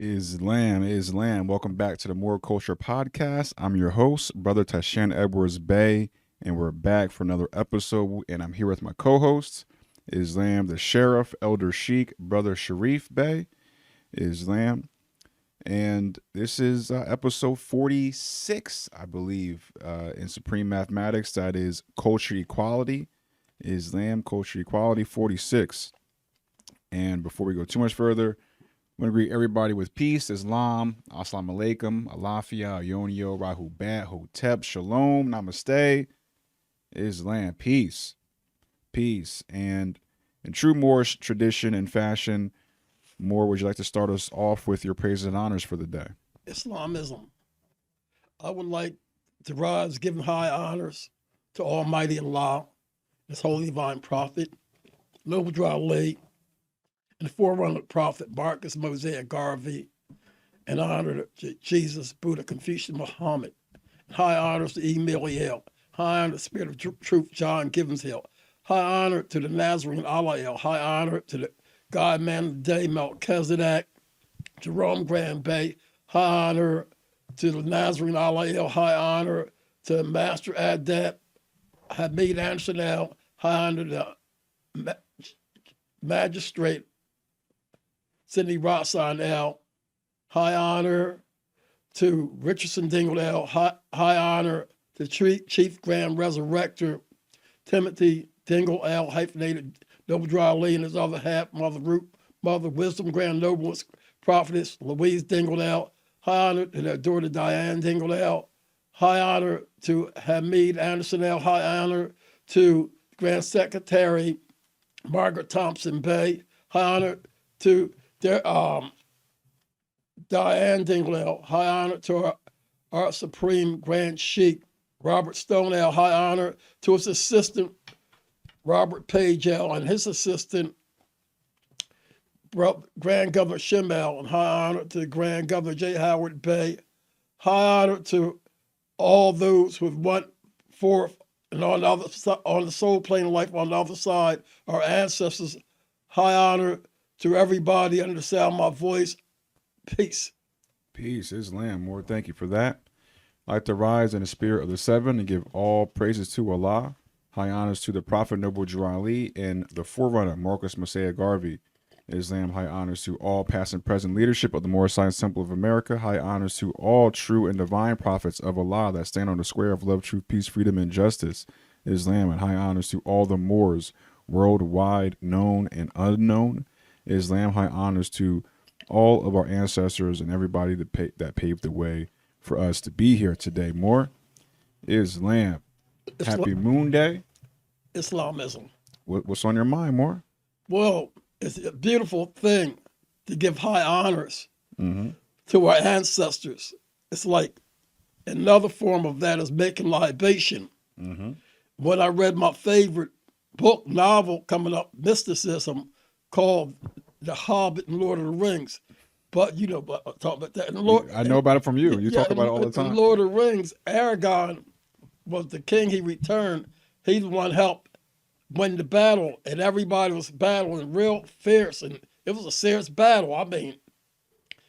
Islam. Welcome back to the Moor Culture Podcast. I'm your host, Brother Tashan Edwards Bay, and we're back for another episode. And I'm here with my co-hosts, Islam, the Sheriff, Elder Sheik, Brother Sharif Bay, Islam. And this is episode 46, I believe, in Supreme Mathematics. That is Culture Equality, Islam, Culture Equality 46. And before we go too much further, I want to greet everybody with peace, Islam, Assalamu alaikum, Alafia, Ayonio, Rahu Bat, Hotep, Shalom, Namaste, Islam, peace, peace. And in true Moorish tradition and fashion, Moor, would you like to start us off with your praises and honors for the day? Islamism. I would like to rise giving high honors to Almighty Allah, His holy divine prophet, Noble Ali, and the forerunner prophet Marcus Mosaic Garvey, and honor to Jesus, Buddha, Confucius, Muhammad. And high honors to Emiliel. High honor to the Spirit of Truth, John Givens Hill. High honor to the Nazarene Allah. High honor to the God Man of the Day, Melchizedek, Jerome Grand Bay. High honor to the Nazarene Allah. High honor to Master Adept, Hamid Anshanel. High honor to the Magistrate Sidney Rotson L. High honor to Richardson Dingle L. High honor to Chief Grand Resurrector Timothy Dingle L. Hyphenated Noble Dry Lee and his other half, Mother Root, Mother Wisdom Grand Noblest Prophetess Louise Dingle L. High honor to their daughter Diane Dingle L. High honor to Hamid Anderson L. High honor to Grand Secretary Margaret Thompson Bay. High honor to Diane Dingle. High honor to our Supreme Grand Sheik Robert Stonell. High honor to his assistant Robert Page L. and his assistant Grand Governor Shimel. And high honor to Grand Governor J. Howard Bay. High honor to all those who have went forth and on the soul plane of life on the other side, our ancestors. High honor to everybody under the sound of my voice. Peace. Peace, Islam. Moor, thank you for that. I'd like to rise in the spirit of the seven and give all praises to Allah. High honors to the Prophet Noble Drew Ali and the forerunner Marcus Mosiah Garvey. Islam, high honors to all past and present leadership of the Moorish Science Temple of America. High honors to all true and divine prophets of Allah that stand on the square of love, truth, peace, freedom, and justice. Islam, and high honors to all the Moors worldwide, known and unknown. Islam, high honors to all of our ancestors and everybody that paved the way for us to be here today. Moor, Islam. Happy Moon Day. Islamism. What's on your mind, Moor? Well, it's a beautiful thing to give high honors to our ancestors. It's like another form of that is making libation. When I read my favorite book, novel coming up, mysticism, called The Hobbit and Lord of the Rings. But you know, talk about that. I know about it from you. You talk about it all the time. Lord of the Rings, Aragorn was the king. He returned. He the one helped win the battle, and everybody was battling real fierce, and it was a serious battle. I mean,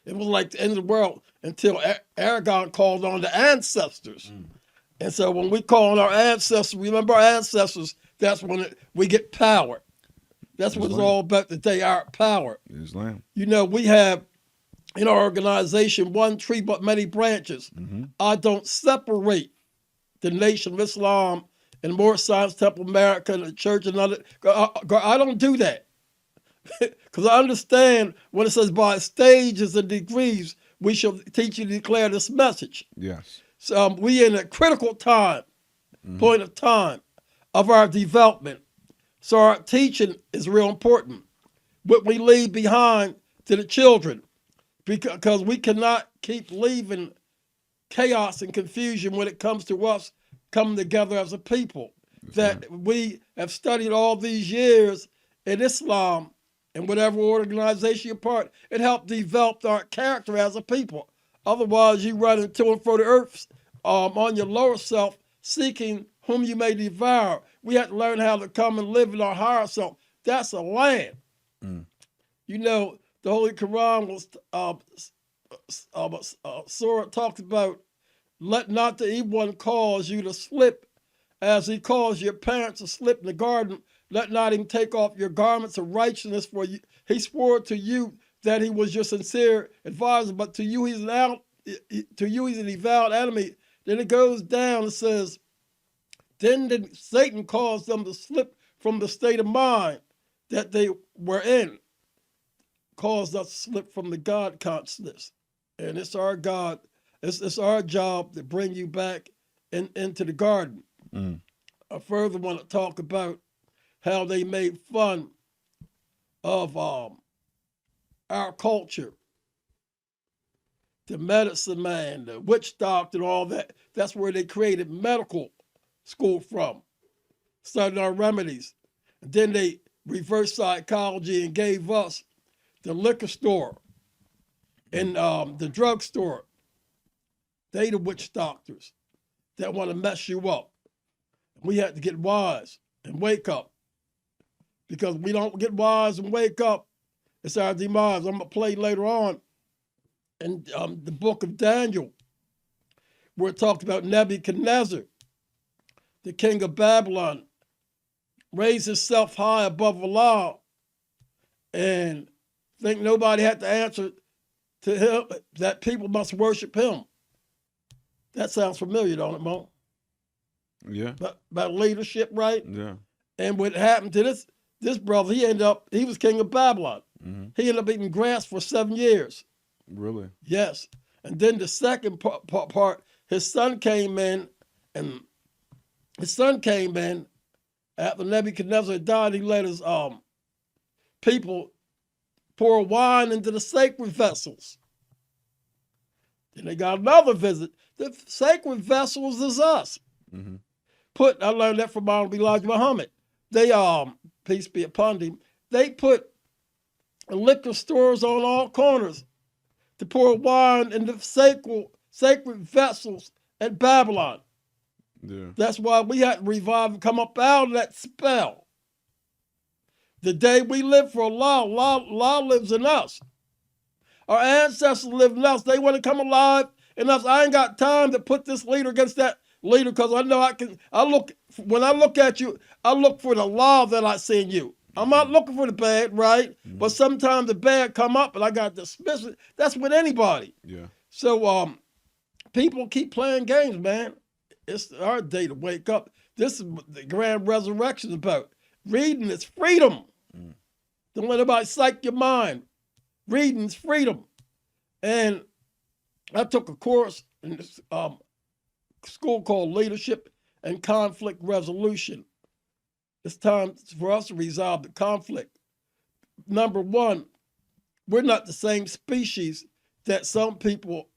it was like the end of the world until Aragorn called on the ancestors. And so when we call on our ancestors, remember our ancestors, that's when we get power. That's what it's all about today, our power. Islam. You know, we have in our organization one tree but many branches. I don't separate the Nation of Islam and Moorish Science Temple America and the church and other. I don't do that. Because I understand when it says by stages and degrees, we shall teach you to declare this message. Yes. So we in a critical time, point of time of our development. So our teaching is real important. What we leave behind to the children, because we cannot keep leaving chaos and confusion when it comes to us coming together as a people. That we have studied all these years in Islam and whatever organization you're part, it helped develop our character as a people. Otherwise, you run into and fro the earth on your lower self, seeking whom you may devour. We have to learn how to come and live in our higher self. That's a land. You know, the Holy Quran was Surah talks about, let not the evil one cause you to slip, as he caused your parents to slip in the garden. Let not him take off your garments of righteousness, for you, he swore to you that he was your sincere advisor, but to you he's an avowed enemy. Then it goes down and says, then Satan caused them to slip from the state of mind that they were in, caused us to slip from the God consciousness. And it's our God, it's our job to bring you back into the garden. I further want to talk about how they made fun of our culture, the medicine man, the witch doctor, and all that. That's where they created medical school from, studied our remedies. And then they reversed psychology and gave us the liquor store and the drugstore. They the witch doctors that want to mess you up. We have to get wise and wake up, because we don't get wise and wake up, it's our demise. I'm going to play later on in the book of Daniel, where it talks about Nebuchadnezzar, the king of Babylon, raised himself high above Allah and think nobody had to answer to him, that people must worship him. That sounds familiar, don't it, Mo? Yeah. About leadership, right? Yeah. And what happened to this brother, he was king of Babylon. He ended up eating grass for 7 years. Really? Yes. And then the second part, his son came in, and after Nebuchadnezzar died, he let his people pour wine into the sacred vessels. Then they got another visit. The sacred vessels is us. I learned that from Honorable Elijah Muhammad. They, peace be upon him, they put liquor stores on all corners to pour wine into sacred vessels at Babylon. Yeah. That's why we had to revive and come up out of that spell. The day we live for Allah, Allah lives in us. Our ancestors live in us. They want to come alive in us. I ain't got time to put this leader against that leader, because I know when I look at you, I look for the law that I see in you. I'm not looking for the bad, right? But sometimes the bad come up and I got to dismiss it. That's with anybody. Yeah. So people keep playing games, man. It's our day to wake up. This is what the grand resurrection is about. Reading is freedom. Don't let anybody psych your mind. Reading is freedom. And I took a course in this school called Leadership and Conflict Resolution. It's time for us to resolve the conflict. Number one, we're not the same species that some people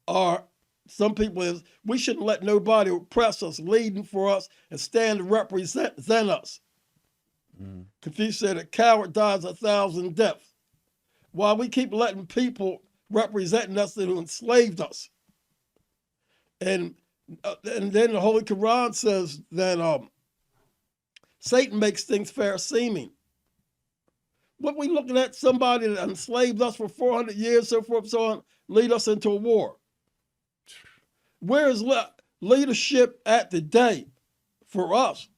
are. Some people is. We shouldn't let nobody oppress us, leading for us, and stand to represent us. Confucius said, a coward dies 1,000 deaths. While we keep letting people representing us that enslaved us. And then the Holy Quran says that Satan makes things fair seeming. What we looking at, somebody that enslaved us for 400 years, so forth, so on, lead us into a war. Where is leadership at today for us?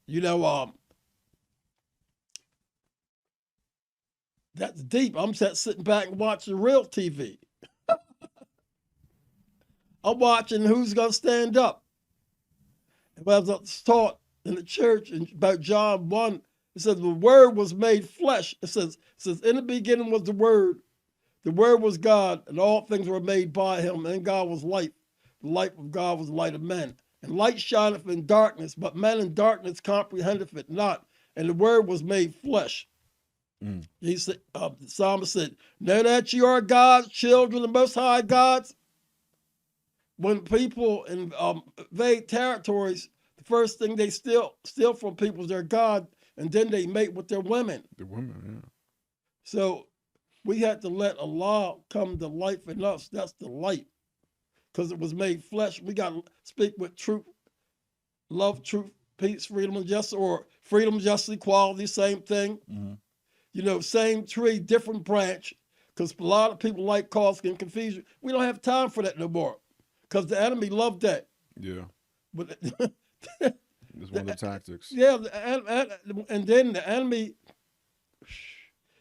That's deep. I'm sitting back and watching real TV. I'm watching who's going to stand up. As I was taught in the church about John 1, it says the word was made flesh. It says in the beginning was the word was God, and all things were made by him, and God was light. The light of God was the light of men. And light shineth in darkness, but men in darkness comprehendeth it not. And the word was made flesh. He said, the psalmist said, know that you are God's children, the most high gods. When people invade territories, the first thing they steal from people is their God, and then they mate with their women. The women, yeah. So we had to let Allah come to life in us. That's the light. Because it was made flesh. We got to speak with truth, love, truth, peace, freedom, and justice, or freedom, justice, equality, same thing. Same tree, different branch. because a lot of people like causing confusion. We don't have time for that no more, because the enemy loved that. Yeah. But It's one of the tactics. yeah, and then the enemy,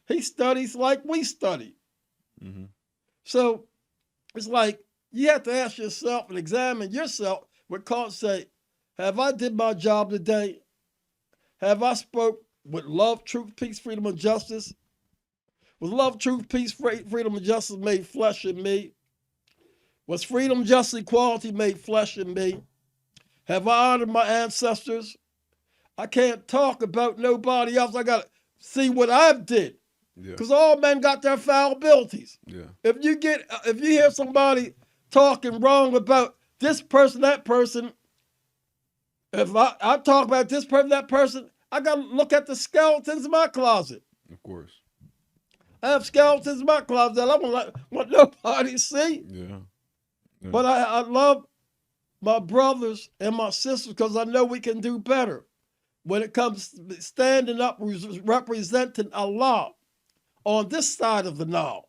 he studies like we study. Mm-hmm. So it's like you have to ask yourself and examine yourself. What God say, have I did my job today? Have I spoke with love, truth, peace, freedom, and justice? Was love, truth, peace, freedom, and justice made flesh in me? Was freedom, justice, equality made flesh in me? Have I honored my ancestors? I can't talk about nobody else. I got to see what I've did. Yeah. Because all men got their fallibilities. Yeah. If you hear somebody talking wrong about this person, that person, if I talk about this person, that person, I got to look at the skeletons in my closet. Of course. I have skeletons in my closet that I don't want nobody to see. Yeah. Yeah. But I love my brothers and my sisters because I know we can do better when it comes to standing up, representing Allah on this side of the Nile.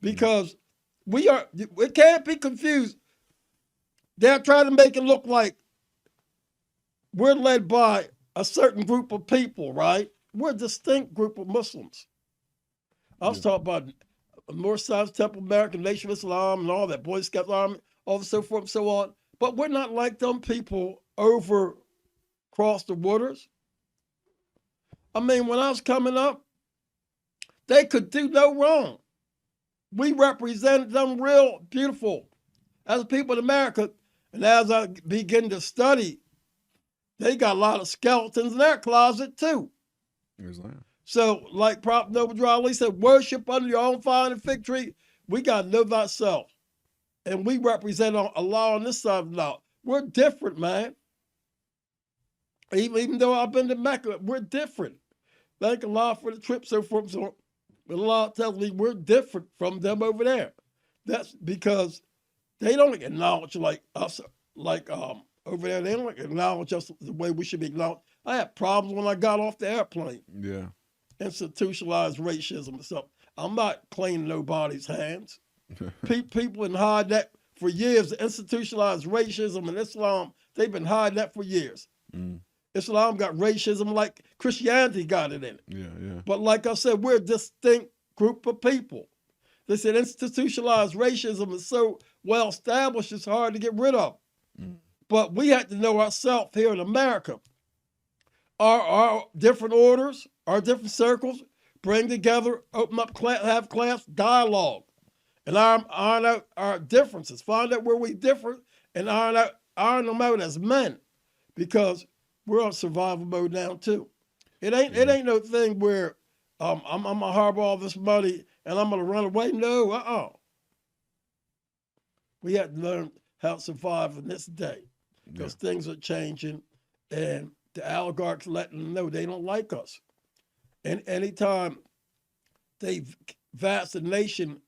Because it can't be confused. They're trying to make it look like we're led by a certain group of people, right? We're a distinct group of Muslims. I was talking about Moor Temple, American Nation of Islam, and all that, Boy Scouts Army, all so forth and so on. But we're not like them people over across the waters. I mean, when I was coming up, they could do no wrong. We represented them real beautiful as people in America. And as I begin to study, they got a lot of skeletons in their closet too. So, like Prophet Noble Ali said, worship under your own vine and fig tree. We got to know thyself. And we represent Allah on this side of the law. We're different, man. Even though I've been to Mecca, we're different. Thank Allah for the trip, so forth and so on. But Allah tells me we're different from them over there. That's because they don't acknowledge like us, over there. They don't acknowledge us the way we should be acknowledged. I had problems when I got off the airplane. Yeah. Institutionalized racism and stuff. I'm not cleaning nobody's hands. People been hiding that for years. Institutionalized racism and Islam, they've been hiding that for years. Mm. Islam got racism like Christianity got it in it. Yeah, yeah. But like I said, we're a distinct group of people. They said institutionalized racism is so well established, it's hard to get rid of. Mm. But we have to know ourselves here in America. Our different orders, our different circles, bring together, open up, have class dialogue, and iron out our differences. Find out where we differ and iron them out as men, because we're on survival mode now too. It ain't no thing where I'm gonna harbor all this money and I'm gonna run away. No, We have to learn how to survive in this day because things are changing, and the oligarchs letting them know they don't like us. And anytime vaccination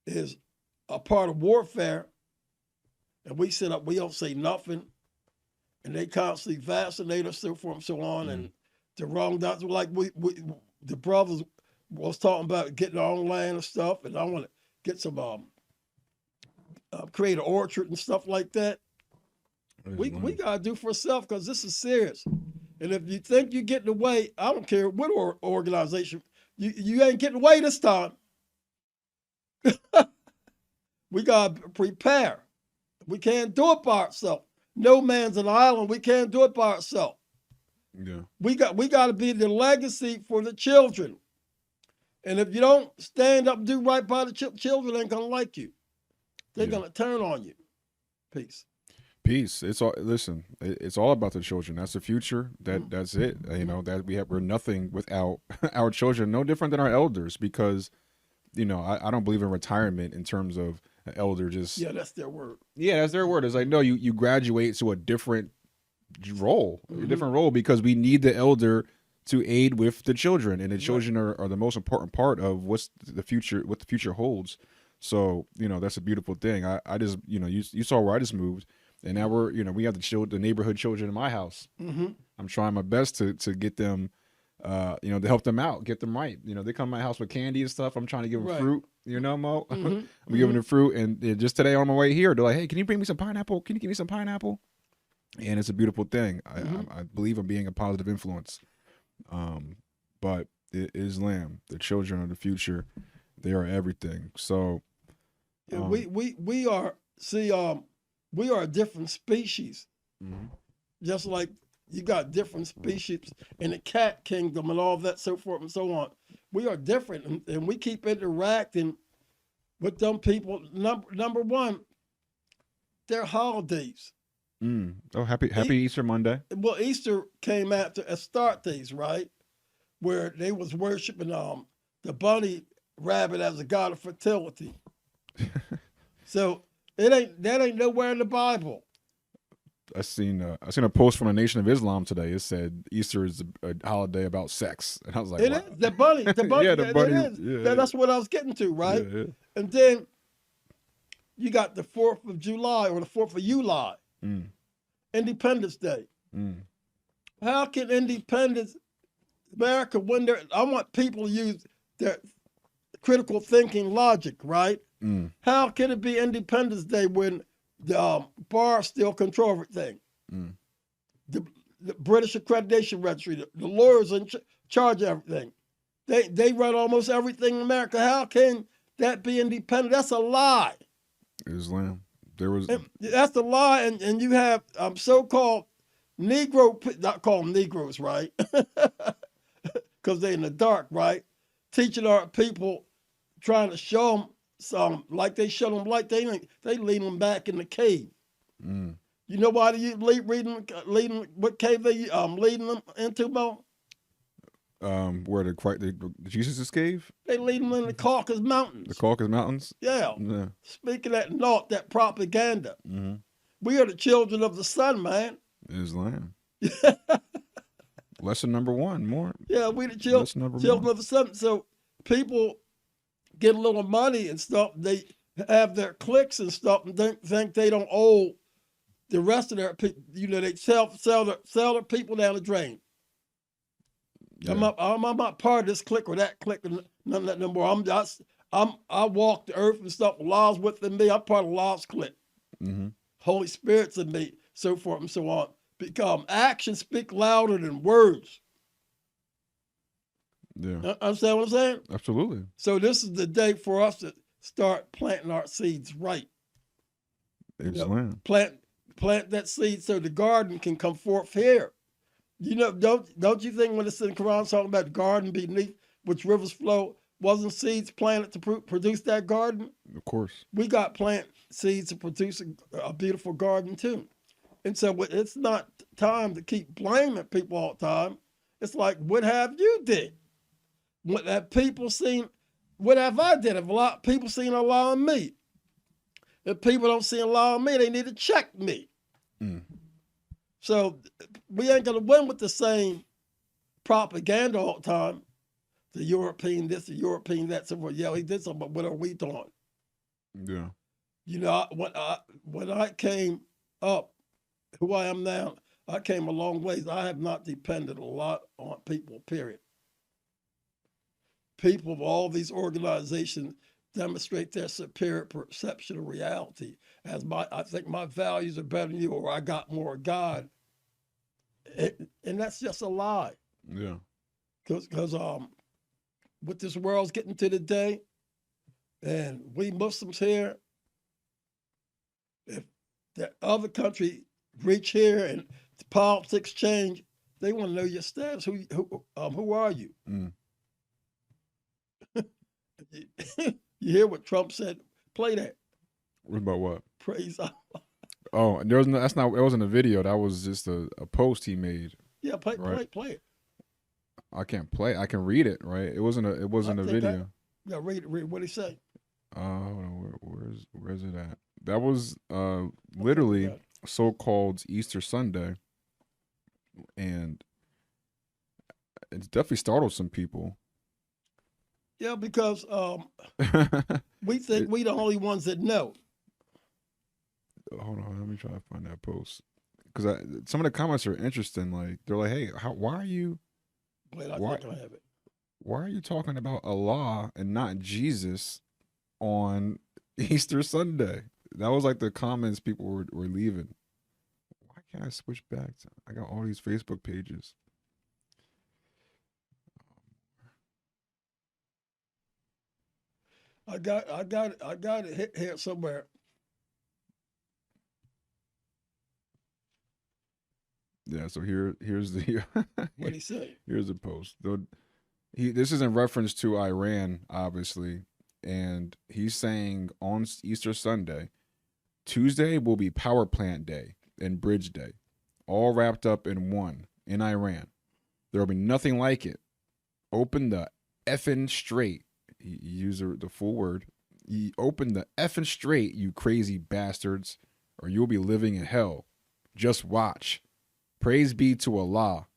is a part of warfare, and we sit up, we don't say nothing, and they constantly vaccinate us, so forth and so on, and the wrong doctors, like the brothers was talking about getting our own land and stuff, and I want to get some, create an orchard and stuff like that. We got to do for ourselves because this is serious. And if you think you're getting away, I don't care what organization, you ain't getting away this time. We got to prepare. We can't do it by ourselves. No man's an island. We can't do it by ourselves. Yeah. We got to be the legacy for the children. And if you don't stand up and do right by the children, ain't gonna like you. They're gonna turn on you. Peace. Peace. It's all about the children. That's the future. That's it. You know, that we're nothing without our children. No different than our elders, because, you know, I don't believe in retirement in terms of an elder just. Yeah, that's their word. Yeah, that's their word. It's like, no, you graduate to a different role, because we need the elder to aid with the children, and the children are the most important part of what the future holds. So, you know, that's a beautiful thing. I just, you know, you saw where I just moved. And now we have the neighborhood children in my house. Mm-hmm. I'm trying my best to get them to help them out, get them right. They come to my house with candy and stuff. I'm trying to give them Right. fruit, Mo. Mm-hmm. I'm giving them fruit. And just today on my way here, they're like, hey, can you bring me some pineapple? Can you give me some pineapple? And it's a beautiful thing. I believe in being a positive influence. But Islam, the children of the future, they are everything. So we are a different species. Mm-hmm. Just like you got different species in the cat kingdom and all that, so forth and so on. We are different, and we keep interacting with them people. Number one, their holidays. Oh, happy Easter Monday. Well, Easter came after Astartes, right? Where they was worshiping the bunny rabbit as a god of fertility. So that ain't nowhere in the Bible. I seen a post from the Nation of Islam today. It said Easter is a holiday about sex, and I was like, It wow. is the bunny. Yeah, the bunny. It is. Yeah. That's what I was getting to, right? Yeah. And then you got the 4th of July or the 4th of July, Independence Day. How can America, when I want people to use their critical thinking logic, right? How can it be Independence Day when the bar still control everything? The British Accreditation Registry, the lawyers in charge of everything. They run almost everything in America. How can that be independent? That's a lie. Islam. That's a lie, and you have so-called Negro, not call them Negroes, right? Because they're in the dark, right? Teaching our people, trying to show them some, like they show them light, they lead them back in the cave. You know why you leading what cave they leading them into, Mo? Where the Jesus' cave? They lead them in the Caucasus Mountains. The Caucasus Mountains? Yeah. Speaking that naught, that propaganda. We are the children of the sun, man. Islam. Lesson number one, more. Yeah, we the children of the sun. So people get a little money and stuff. They have their cliques and stuff, and think they don't owe the rest of their people. They sell their people down the drain. Yeah. I'm not part of this clique or that clique, or none of that no more. I walk the earth and stuff. Law's within me. I'm part of Law's clique. Holy Spirit's in me, so forth and so on. Actions speak louder than words. Yeah. Understand what I'm saying? Absolutely. So this is the day for us to start planting our seeds right. Plant that seed so the garden can come forth here. Don't you think when it's in the Quran talking about the garden beneath which rivers flow, wasn't seeds planted to produce that garden? Of course. We got plant seeds to produce a beautiful garden too. And so it's not time to keep blaming people all the time. It's like, what have you did? What have people seen? What have I did? Have a lot of people seen Allah in me? If people don't see Allah in me, they need to check me. So we ain't going to win with the same propaganda all the time. The European this, the European that. So, yeah, he did something, but what are we doing? Yeah. When I came up, who I am now, I came a long ways. I have not depended a lot on people, period. People of all these organizations demonstrate their superior perception of reality. I think my values are better than you, or I got more of God. And that's just a lie. Yeah. Because what this world's getting to today, and we Muslims here, if the other country reach here and the politics change, they want to know your status. Who are you? You hear what Trump said? Play that. About what? Praise Allah. Oh, it wasn't a video. That was just a post he made. Yeah, play it. I can't play. I can read it, right? It wasn't a video. Yeah, read what he say. Hold on, where's it at? That was literally so-called Easter Sunday, and it's definitely startled some people. Yeah, because we think we the only ones that know. Hold on, let me try to find that post, because some of the comments are interesting. Like they're like, "Hey, why are you Wait, I Why? think I have it. Why are you talking about Allah and not Jesus on Easter Sunday? That was like the comments people were leaving. Why can't I switch back? I got all these Facebook pages. I got it here somewhere. Yeah, so here's the What he say? here's the post. This is in reference to Iran, obviously, and he's saying on Easter Sunday, Tuesday will be Power Plant Day and Bridge Day, all wrapped up in one in Iran. There will be nothing like it. Open the effing straight. He used the full word. Open the effing straight, you crazy bastards, or you'll be living in hell. Just watch. Praise be to Allah.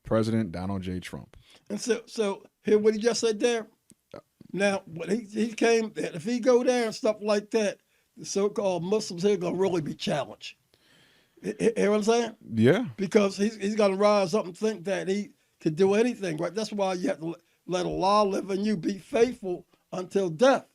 President Donald J. Trump. And so hear what he just said there. Now, when he came, if he go there and stuff like that, the so-called Muslims here gonna really be challenged. Hear what I'm saying? Yeah. Because he's gonna rise up and think that he could do anything, right? That's why you have to let Allah live in you. Be faithful until death.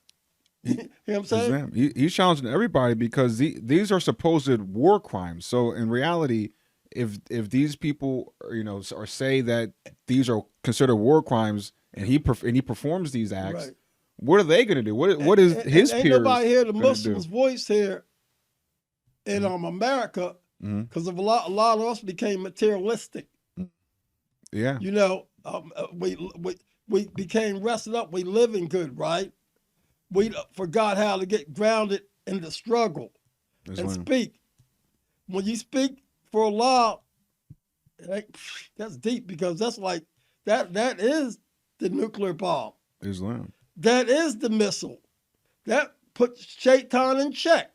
You know what I'm saying? He's challenging everybody because these are supposed war crimes. So in reality, if these people, or say that these are considered war crimes, and he performs these acts, right, what are they going to do? What is his peers? Ain't nobody hear the Muslims' voice here in America, because of a lot of us became materialistic. Yeah, we became rested up. We living good, right? We forgot how to get grounded in the struggle and speak. When you speak for Allah, that's deep, because that's like that is the nuclear bomb. Islam. That is the missile. That puts Shaitan in check.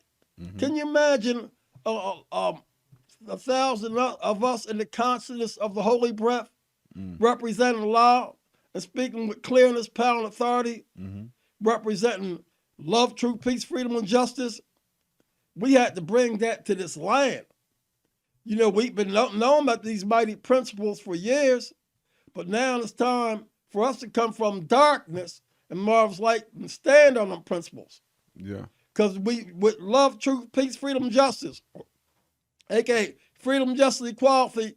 Can you imagine 1,000 of us in the consciousness of the holy breath, representing Allah and speaking with clearness, power, and authority, representing love, truth, peace, freedom, and justice? We had to bring that to this land. We've been knowing about these mighty principles for years, but now it's time for us to come from darkness and marvelous light and stand on them principles. Yeah. Because we, with love, truth, peace, freedom, justice, aka freedom, justice, equality,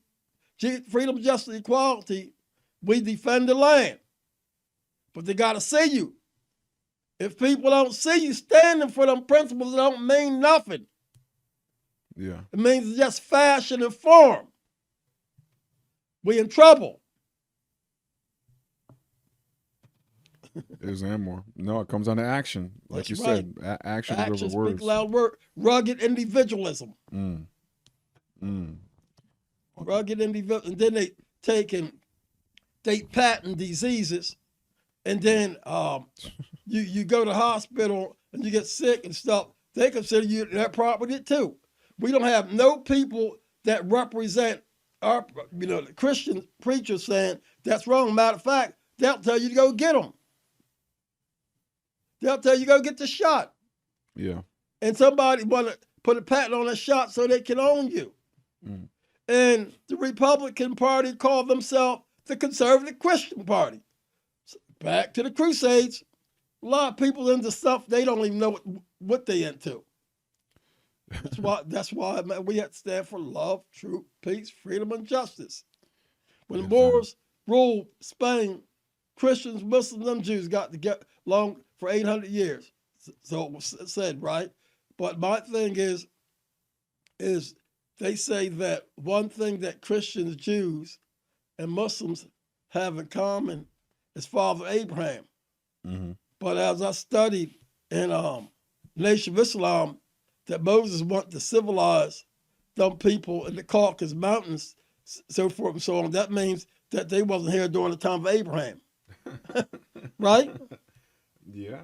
we defend the land. But they got to see you. If people don't see you standing for them principles, it don't mean nothing. Yeah. It means it's just fashion and form. We in trouble. Islam more. No, it comes down to action. Like you said, action over words. Speak loud word. Rugged individualism. Rugged individualism. And then they they patent diseases, and then you go to the hospital and you get sick and stuff. They consider you their property too. We don't have no people that represent our, the Christian preachers saying that's wrong. Matter of fact, they'll tell you to go get them. They'll tell you go get the shot. Yeah. And somebody want to put a patent on a shot so they can own you. And the Republican Party called themselves the Conservative Christian Party. So back to the Crusades. A lot of people into stuff they don't even know what they into. That's why we have to stand for love, truth, peace, freedom, and justice. When the Moors ruled Spain, Christians, Muslims, and Jews got to get along for 800 years. So it was said, right? But my thing is they say that one thing that Christians, Jews, and Muslims have in common is Father Abraham. But as I studied in Nation of Islam, that Moses wanted to civilize them people in the Caucasus Mountains, so forth and so on. That means that they wasn't here during the time of Abraham. Right? Yeah.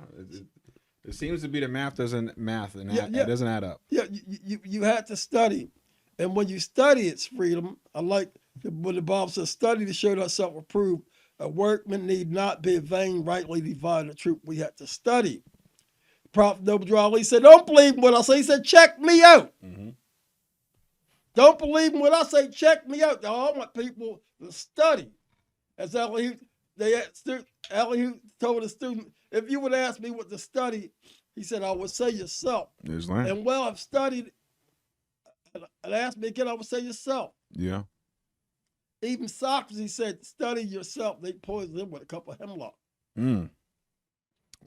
It seems to be the math doesn't it doesn't add up. Yeah, you had to study. And when you study, it's freedom. I like when the Bible says, study to show thyself approved. A workman need not be vain, rightly dividing the truth. We had to study. Prophet Noble Ali said, don't believe what I say. He said, check me out. Don't believe what I say, check me out. I want people to study As Elihu, Elihu told the student, if you would ask me what to study, he said, I would say yourself. Islam. And well, I've studied, and asked me again, I would say yourself. Yeah. Even Socrates said, study yourself. They poisoned him with a cup of hemlock. Wow.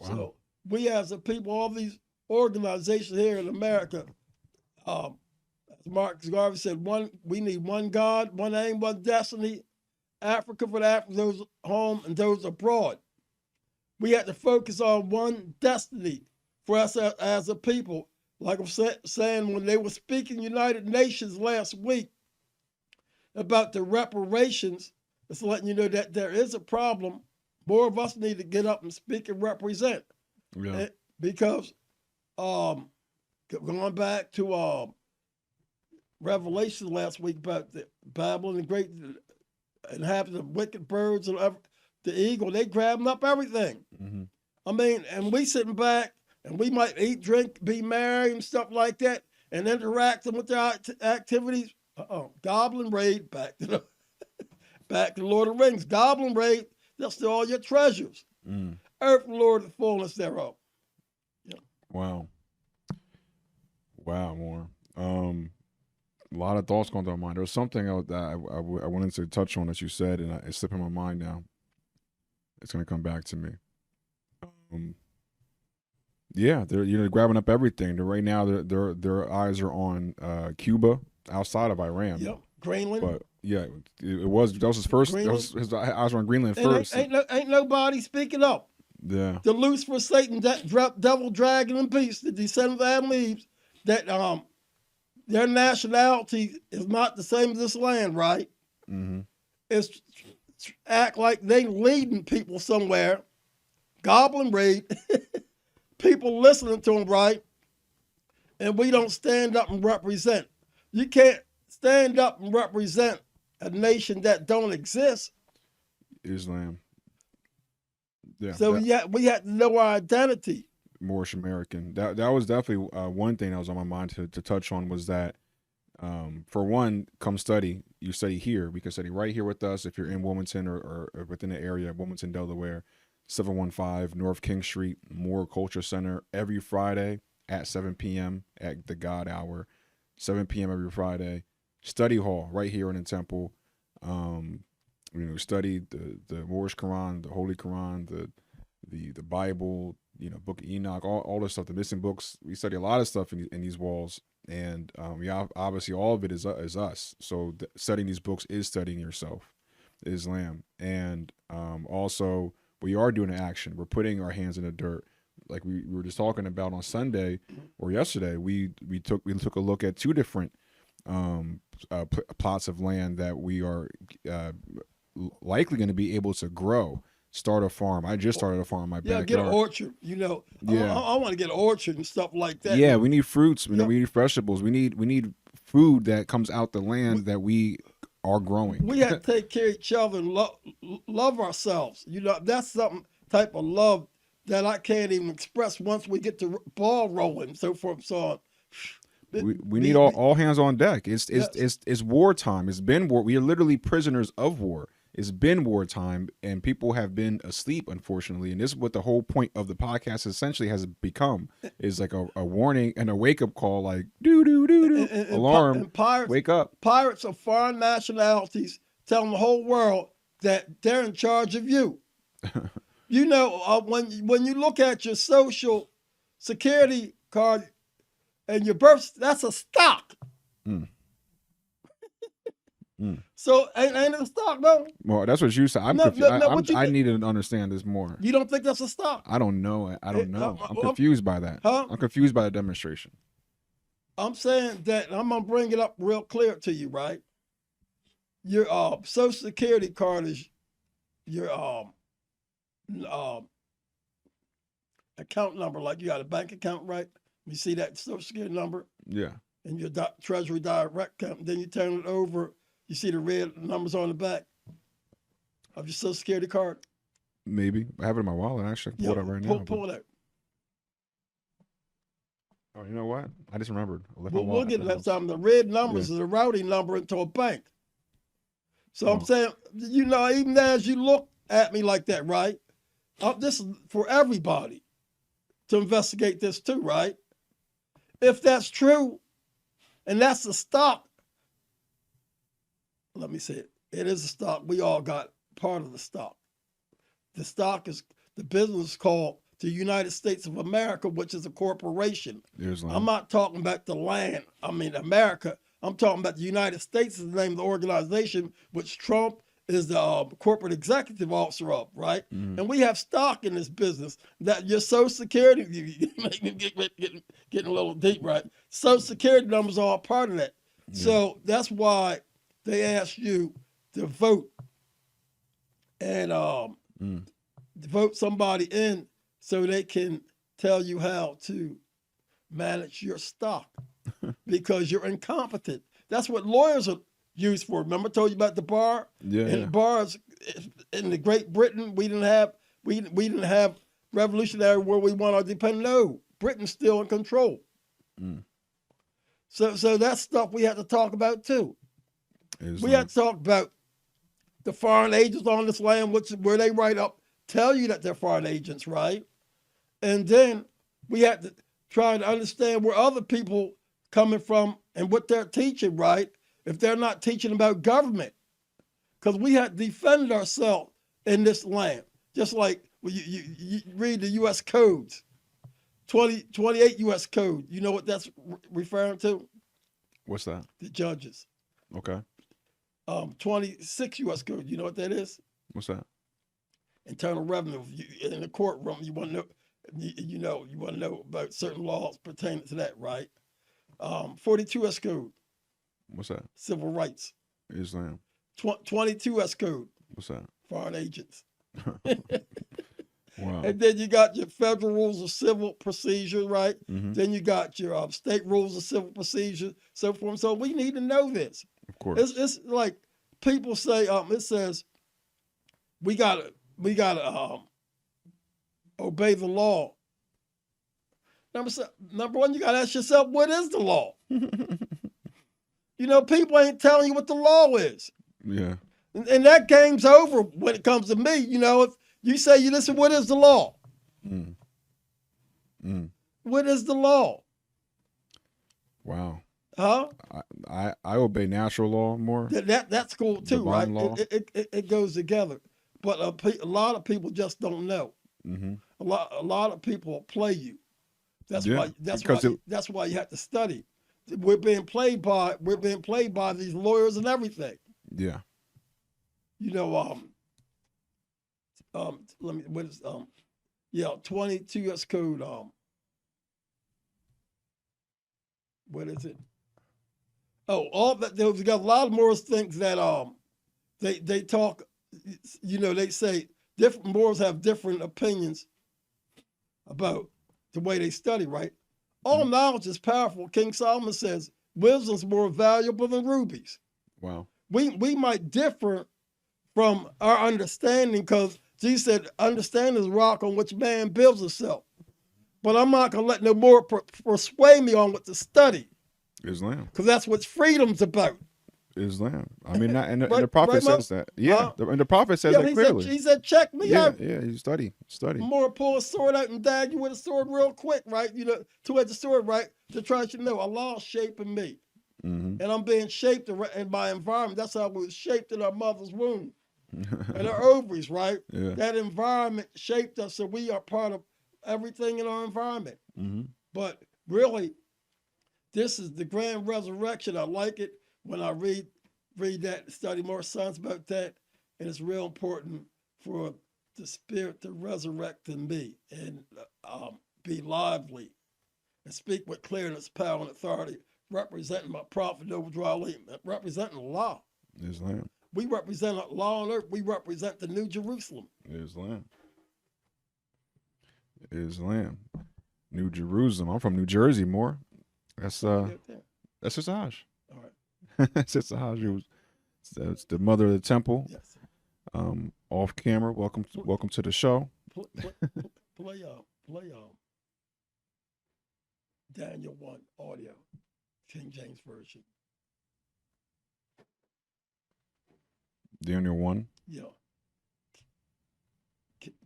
So we as a people, all these organizations here in America, as Marcus Garvey said, we need one God, one aim, one destiny. Africa for the Africans, those home and those abroad. We have to focus on one destiny for us as a people. Like I'm saying, when they were speaking United Nations last week about the reparations, it's letting you know that there is a problem. More of us need to get up and speak and represent. Yeah. Because going back to Revelation last week about the Babylon, the great inhabitants of wicked birds and the eagle, they grabbing up everything. Mm-hmm. I mean, and we sitting back and we might eat, drink, be merry and stuff like that and interacting with their activities. Goblin raid, back to the Lord of the Rings. Goblin raid, they'll steal all your treasures. Earth, Lord, the fullness thereof. Yeah. Wow, Moore. A lot of thoughts going through my mind. There was something that I wanted to touch on that you said, and it's slipping my mind now. It's going to come back to me. Yeah, they're grabbing up everything. Right now, their eyes are on Cuba, outside of Iran. Yep, Greenland. But yeah, that was his first. Greenland. His eyes were on Greenland first. Ain't nobody speaking up. Yeah. The Lucifer, Satan, devil, dragon, and beast, the descendants of Adam and Eve, that their nationality is not the same as this land, right? Mm-hmm. It's act like they leading people somewhere. Goblin raid, people listening to them, right? And we don't stand up and represent. You can't stand up and represent a nation that don't exist. Islam. Yeah. So we had to know our identity. Moorish American. That was definitely one thing that was on my mind to touch on was that, for one, come study. You study here. We can study right here with us if you're in Wilmington or within the area of Wilmington, Delaware. 715 North King Street, Moor Culture Center, every Friday at 7 p.m. at the God Hour. 7 p.m. every Friday. Study hall right here in the temple. Study the Moorish Quran, the Holy Quran, the Bible, Book of Enoch, all this stuff, the missing books. We study a lot of stuff in these walls, and obviously all of it is us. So studying these books is studying yourself, Islam, and also we are doing an action. We're putting our hands in the dirt, like we were just talking about on Sunday or yesterday. We took a look at two different plots of land that we are likely going to be able to grow. Start a farm. I just started a farm in my backyard. Yeah, get an orchard. Yeah. I want to get an orchard and stuff like that. Yeah, we need fruits. We need vegetables. We need food that comes out the land that we are growing. We have to take care of each other and love ourselves. That's some type of love that I can't even express once we get the ball rolling. So forth and so on. We need all hands on deck. It's wartime. It's been war. We are literally prisoners of war. It's been wartime, and people have been asleep, unfortunately. And this is what the whole point of the podcast essentially has become: is like a warning and a wake up call, like alarm, and pirates, wake up. Pirates of foreign nationalities telling the whole world that they're in charge of you. When you look at your social security card and your birth, that's a stock. So ain't it a stock, though? Well, that's what you said. I need to understand this more. You don't think that's a stock? I don't know. I'm confused by that. Huh? I'm confused by the demonstration. I'm saying that I'm gonna bring it up real clear to you, right? Your social security card is your account number. Like you got a bank account, right? You see that social security number? Yeah. And your Treasury direct account. Then you turn it over. You see the red numbers on the back of your social security card? Maybe. I have it in my wallet. Actually, I can pull it up right now. Pull it out. Oh, you know what? I just remembered. We'll get that time. The red numbers is a routing number into a bank. So I'm saying, even as you look at me like that, right? This is for everybody to investigate this too, right? If that's true, and that's the stock, let me say it. It is a stock. We all got part of the stock. The stock is the business called the United States of America, which is a corporation. I'm not talking about the land. I mean, America. I'm talking about the United States is the name of the organization, which Trump is the corporate executive officer of, right? Mm-hmm. And we have stock in this business that your Social Security, you make me getting a little deep, right? Social Security numbers are all part of that. Yeah. So that's why they ask you to vote and vote somebody in so they can tell you how to manage your stock because you're incompetent. That's what lawyers are used for. Remember I told you about the bar? Yeah. And bars in the Great Britain, we didn't have revolutionary where we want our dependent. No, Britain's still in control. Mm. So that's stuff we have to talk about too. We have to talk about the foreign agents on this land, where they write up, tell you that they're foreign agents, right? And then we have to try to understand where other people coming from and what they're teaching, right? If they're not teaching about government. Because we have defended ourselves in this land. Just like you read the U.S. codes, 28 U.S. code. You know what that's referring to? What's that? The judges. Okay. 26 U.S. code. You know what that is? What's that? Internal revenue. In the courtroom, you want to know. You want to know about certain laws pertaining to that, right? 42 U.S. code. What's that? Civil rights. Islam. 22 U.S. code. What's that? Foreign agents. Wow. And then you got your federal rules of civil procedure, right? Mm-hmm. Then you got your state rules of civil procedure, so forth. So we need to know this. Of course. It's like people say. It says we gotta obey the law. Number one, you gotta ask yourself, what is the law? People ain't telling you what the law is. Yeah. And that game's over when it comes to me. If you say, listen, what is the law? Mm. Mm. What is the law? Wow. Huh? I obey natural law more. That's cool too, Divine right? Law. It goes together. But a lot of people just don't know. Mm-hmm. A lot of people play you. That's why you have to study. We're being played by these lawyers and everything. Yeah. Let me, what is 22 U.S. code, what is it? Oh, all that, there's got a lot of more things that they talk, they say different Moors have different opinions about the way they study, right? All knowledge is powerful. King Solomon says wisdom's more valuable than rubies. Wow. We might differ from our understanding because Jesus said, understanding is the rock on which man builds himself. But I'm not going to let no more persuade me on what to study. Islam. Because that's what freedom's about. Islam. I mean, and the prophet says that. Yeah. And the prophet says that clearly. He said, check me out. Yeah, you study. More pull a sword out and dag you with a sword real quick, right? Two-edged sword, right? To try to know Allah's shaping me. Mm-hmm. And I'm being shaped in my environment. That's how we was shaped in our mother's womb. And our ovaries, right? Yeah. That environment shaped us, so we are part of everything in our environment. Mm-hmm. But really, this is the grand resurrection. I like it when I read that, study more science about that, and it's real important for the spirit to resurrect in me and be lively and speak with clearness, power, and authority, representing my prophet, representing Allah. Islam. We represent law on earth. We represent the New Jerusalem. Islam. New Jerusalem. I'm from New Jersey, Moor. That's just Hajj. All right. That's just Hajj. That's the mother of the temple. Yes. Off camera. Welcome to the show. Play Daniel 1 audio, King James version. Daniel 1. Yeah.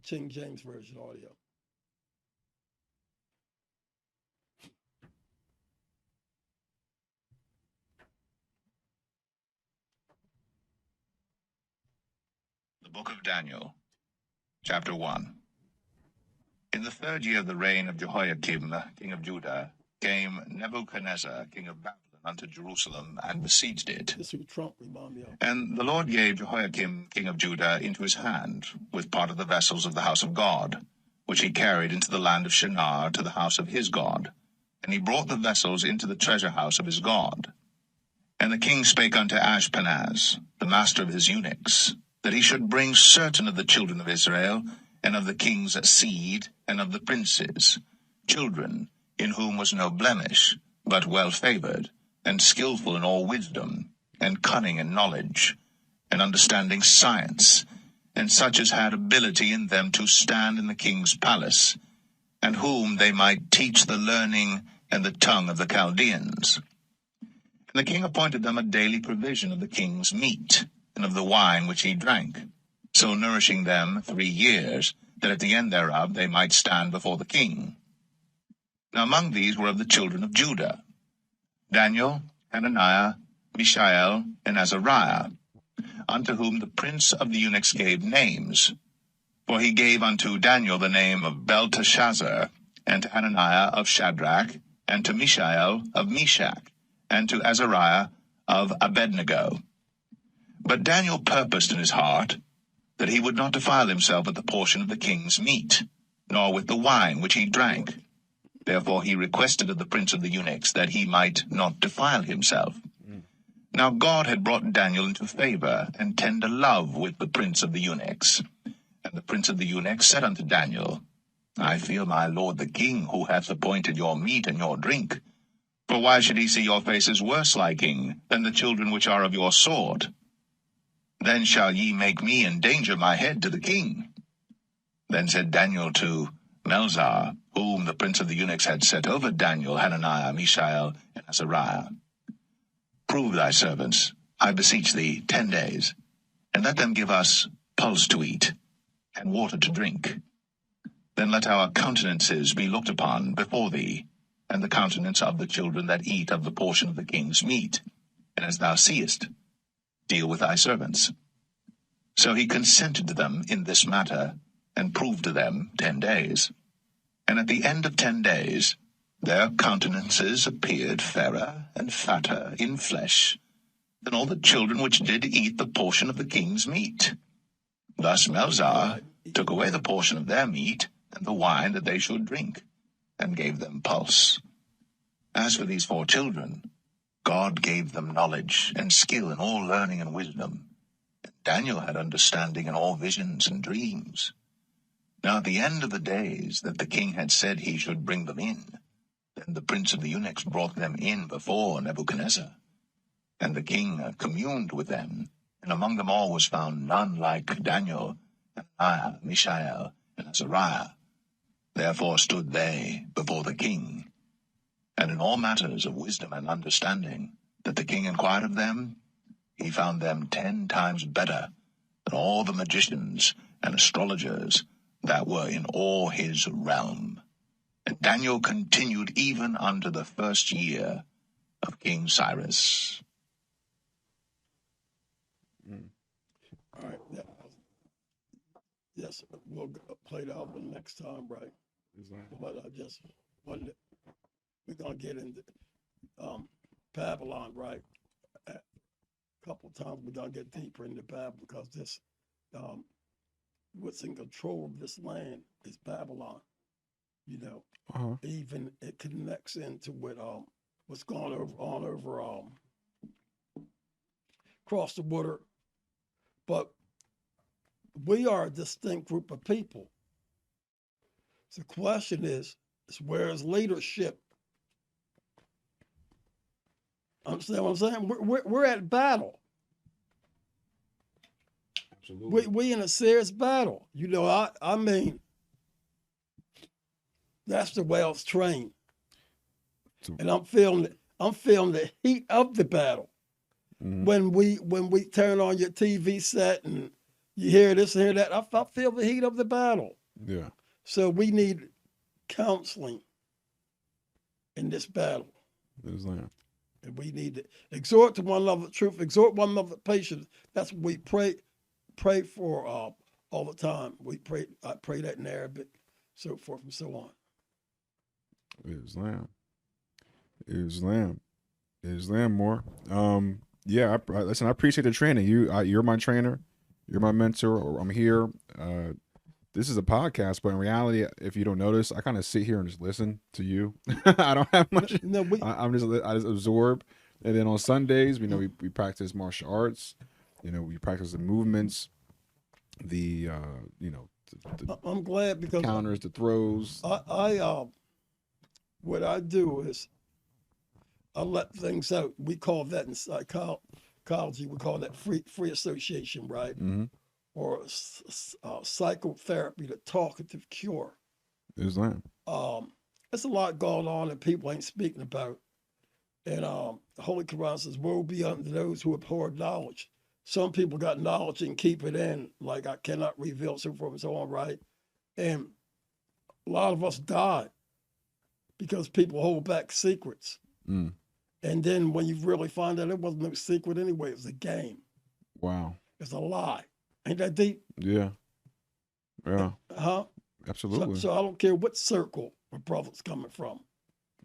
King James Version audio. The Book of Daniel, Chapter 1. In the 3rd year of the reign of Jehoiakim, king of Judah, came Nebuchadnezzar, king of Babylon, unto Jerusalem, and besieged it. This is who Trump remind me of. And the Lord gave Jehoiakim, king of Judah, into his hand, with part of the vessels of the house of God, which he carried into the land of Shinar to the house of his God. And he brought the vessels into the treasure house of his God. And the king spake unto Ashpenaz, the master of his eunuchs, that he should bring certain of the children of Israel, and of the king's seed, and of the princes, children in whom was no blemish, but well favored, and skillful in all wisdom, and cunning in knowledge, and understanding science, and such as had ability in them to stand in the king's palace, and whom they might teach the learning and the tongue of the Chaldeans. And the king appointed them a daily provision of the king's meat, and of the wine which he drank, so nourishing them 3 years, that at the end thereof they might stand before the king. Now among these were of the children of Judah, Daniel, Hananiah, Mishael, and Azariah, unto whom the prince of the eunuchs gave names. For he gave unto Daniel the name of Belteshazzar, and to Hananiah of Shadrach, and to Mishael of Meshach, and to Azariah of Abednego. But Daniel purposed in his heart that he would not defile himself with the portion of the king's meat, nor with the wine which he drank. Therefore he requested of the prince of the eunuchs that he might not defile himself. Now God had brought Daniel into favor and tender love with the prince of the eunuchs. And the prince of the eunuchs said unto Daniel, I fear my lord the king, who hath appointed your meat and your drink. For why should he see your faces worse liking than the children which are of your sort? Then shall ye make me endanger my head to the king. Then said Daniel to Melzar, whom the prince of the eunuchs had set over Daniel, Hananiah, Mishael, and Azariah, Prove thy servants, I beseech thee, 10 days, and let them give us pulse to eat, and water to drink. Then let our countenances be looked upon before thee, and the countenance of the children that eat of the portion of the king's meat, and as thou seest, deal with thy servants. So he consented to them in this matter, and proved to them 10 days. And at the end of 10 days, their countenances appeared fairer and fatter in flesh than all the children which did eat the portion of the king's meat. Thus Melzar took away the portion of their meat and the wine that they should drink, and gave them pulse. As for these 4 children, God gave them knowledge and skill in all learning and wisdom. And Daniel had understanding in all visions and dreams. Now at the end of the days that the king had said he should bring them in, then the prince of the eunuchs brought them in before Nebuchadnezzar. And the king communed with them, and among them all was found none like Daniel, Hananiah, Mishael, and Azariah. Therefore stood they before the king. And in all matters of wisdom and understanding that the king inquired of them, he found them 10 times better than all the magicians and astrologers that were in all his realm. And Daniel continued even unto the 1st year of King Cyrus. All right. Yes, we'll play the album next time, right? But I just wanted we're going to get into Babylon, right? A couple of times we're going to get deeper into Babylon because this, what's in control of this land is Babylon. You know, even it connects into what what's going on over across the water. But we are a distinct group of people. So the question is where is leadership? Understand what I'm saying? We're at battle. Absolutely. We in a serious battle. You know, I mean, that's the way I was trained. And I'm feeling the heat of the battle. When we turn on your TV set and you hear this and hear that, I feel the heat of the battle. Yeah. So we need counseling in this battle. Islam. And we need to exhort to one another the truth, exhort one another patience. That's what we pray for all the time. I pray that in Arabic, so forth and so on. Islam more. Yeah, listen, I appreciate the training. You're my trainer. You're my mentor. I'm here. This is a podcast, but in reality, if you don't notice, I kind of sit here and just listen to you. I don't have much. No, I just absorb. And then on Sundays, we practice martial arts. We practice the movements, the I'm glad because counters, the throws. What I do is I let things out. We call that in psychology. We call that free association, right? Mm-hmm. Or psychotherapy, the talkative cure. Islam. There's a lot going on that people ain't speaking about. And the Holy Quran says, woe be unto those who abhor knowledge. Some people got knowledge and keep it in, like I cannot reveal, so forth and so on, right? And a lot of us died because people hold back secrets. Mm. And then when you really find out it wasn't no secret anyway, it was a game. Wow. It's a lie. Ain't that deep? Yeah. Yeah. Huh? Absolutely. So I don't care what circle a brother's coming from.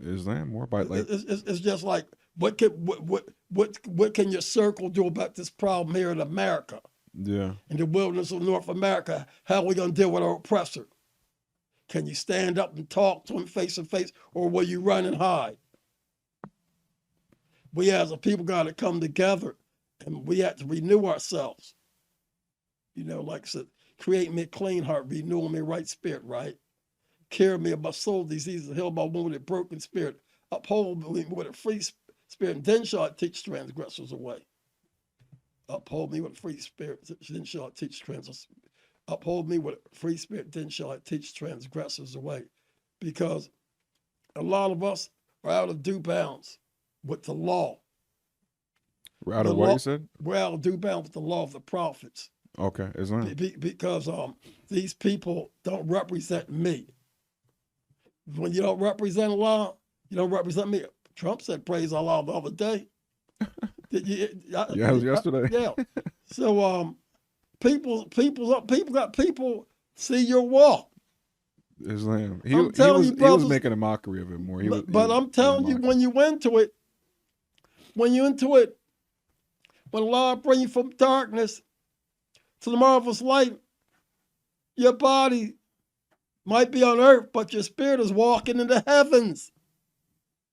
Islam more by like it's just like what can your circle do about this problem here in America? Yeah. In the wilderness of North America, how are we gonna deal with our oppressor? Can you stand up and talk to him face to face, or will you run and hide? We as a people got to come together, and we have to renew ourselves. Like I said, create me a clean heart, renew me a right spirit, right? Carry me of my soul diseases, heal my wounded, broken spirit. Uphold me with a free spirit, and then shall I teach transgressors away. Uphold me with a free spirit, then shall I teach transgressors. Uphold me with a free spirit, then shall I teach transgressors away. Because a lot of us are out of due bounds with the law. We're out of what you said? We're out of due bounds with the law of the prophets. Okay, Islam. Because these people don't represent me. When you don't represent Allah, you don't represent me. Trump said praise Allah the other day. Yeah, it was yesterday. Yeah. So people see your walk. Islam. He was making a mockery of it more. I'm telling you, when you're into it, when Allah bring you from darkness to the marvelous light, your body might be on earth, but your spirit is walking in the heavens.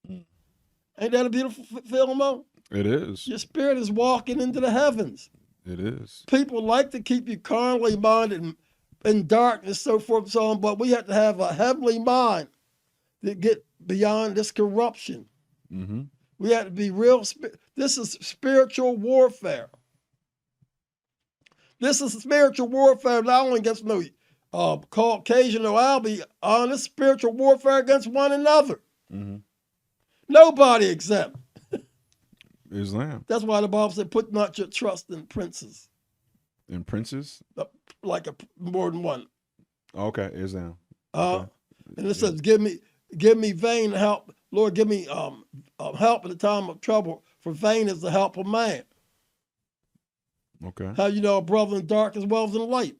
Ain't that a beautiful film, though? It is. Your spirit is walking into the heavens. It is. People like to keep you carnally minded in darkness, so forth and so on, but we have to have a heavenly mind to get beyond this corruption. Mm-hmm. We have to be real. This is spiritual warfare. This is spiritual warfare not only against Caucasian or Albie, honest spiritual warfare against one another. Mm-hmm. Nobody exempt. Islam. That's why the Bible said, put not your trust in princes. In princes? Like more than one. Okay, Islam. And it says, give me vain help. Lord, give me help in the time of trouble, for vain is the help of man. Okay. How you know a brother in dark as well as in light?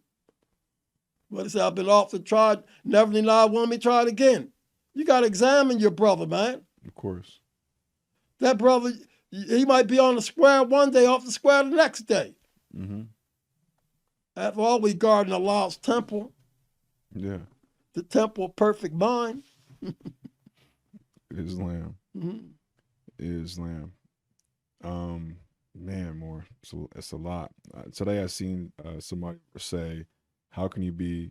Well, he said, I've been often tried, never denied, want me tried again. You got to examine your brother, man. Of course. That brother, he might be on the square one day, off the square the next day. Mm-hmm. After all, we guarding Allah's temple. Yeah. The temple of perfect mind. Islam. Mm-hmm. Islam. Man, more. So it's a lot. Today I seen somebody say, "How can you be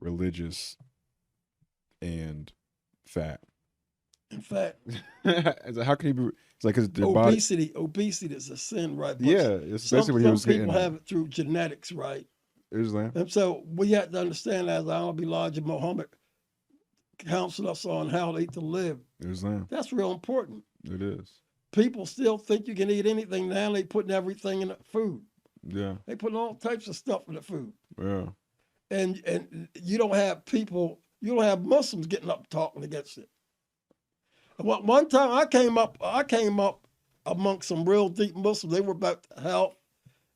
religious and fat?" In fact, it's like, how can you be? It's like because obesity is a sin, right? But yeah, it's basically what he was getting. Some people have it through genetics, right? Islam. And so we have to understand, as Honorable Elijah Muhammad counseled us on how to live. Islam. That's real important. It is. people still think you can eat anything now. They putting everything in the food. Yeah. They putting all types of stuff in the food. Yeah. And you don't have people, you don't have Muslims getting up talking against it. One time I came up amongst some real deep Muslims. They were about health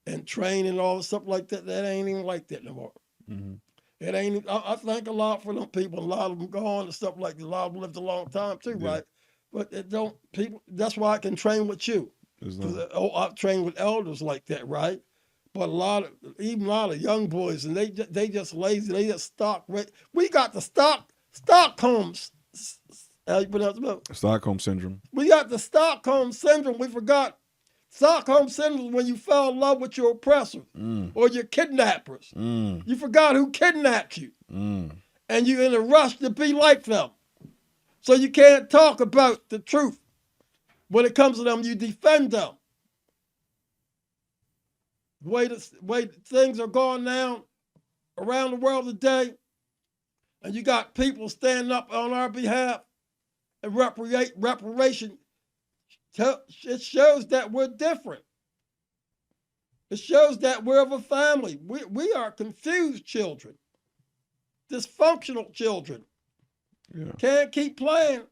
and training and all the stuff like that. That ain't even like that no more. Mm-hmm. It ain't. I thank a lot for them people. A lot of them gone and stuff like that. A lot of them lived a long time too, Yeah. right? But it don't people. That's why I can train with you. I've trained with elders like that, right? But even a lot of young boys, and they just lazy. They just stock. We got the Stockholm. How you pronounce it? Stockholm syndrome. We got the Stockholm syndrome. We forgot. Stockholm syndrome is when you fell in love with your oppressors or your kidnappers. You forgot who kidnapped you. And you're in a rush to be like them. So you can't talk about the truth. When it comes to them, you defend them. The way things are going down around the world today, and you got people standing up on our behalf and reparation, it shows that we're different. It shows that we're of a family. We are confused children, dysfunctional children. Yeah. Can't keep playing,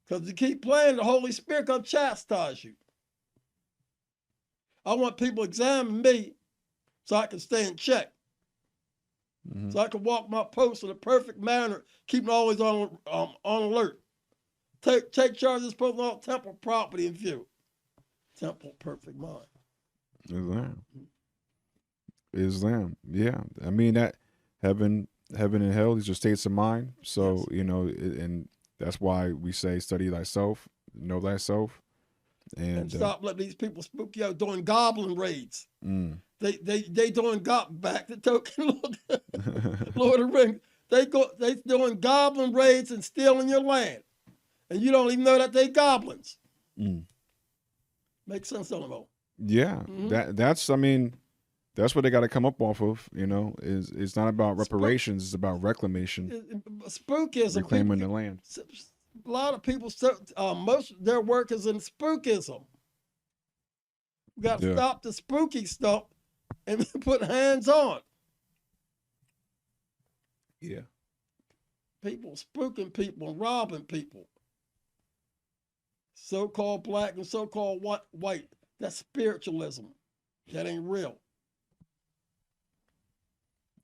because you keep playing, the Holy Spirit gonna chastise you. I want people to examine me so I can stay in check. So I can walk my post in a perfect manner, keeping always on alert. Take charge of this person, all temple property in view. Temple, perfect mind. Islam. Yeah. I mean, that heaven and hell, these are states of mind. So, yes. And that's why we say study thyself, know thyself. And stop letting these people spook you out doing goblin raids. They doing back to token Lord of the Rings. They doing goblin raids and stealing your land. And you don't even know that they goblins. Makes sense, don't it? Yeah. That's what they got to come up off of, it's not about reparations, it's about reclamation. Spookism. Reclaiming the land. A lot of people, most of their work is in spookism. We got to stop the spooky stuff and put hands on. Yeah. People spooking people and robbing people. So-called black and so-called white. That's spiritualism. That ain't real.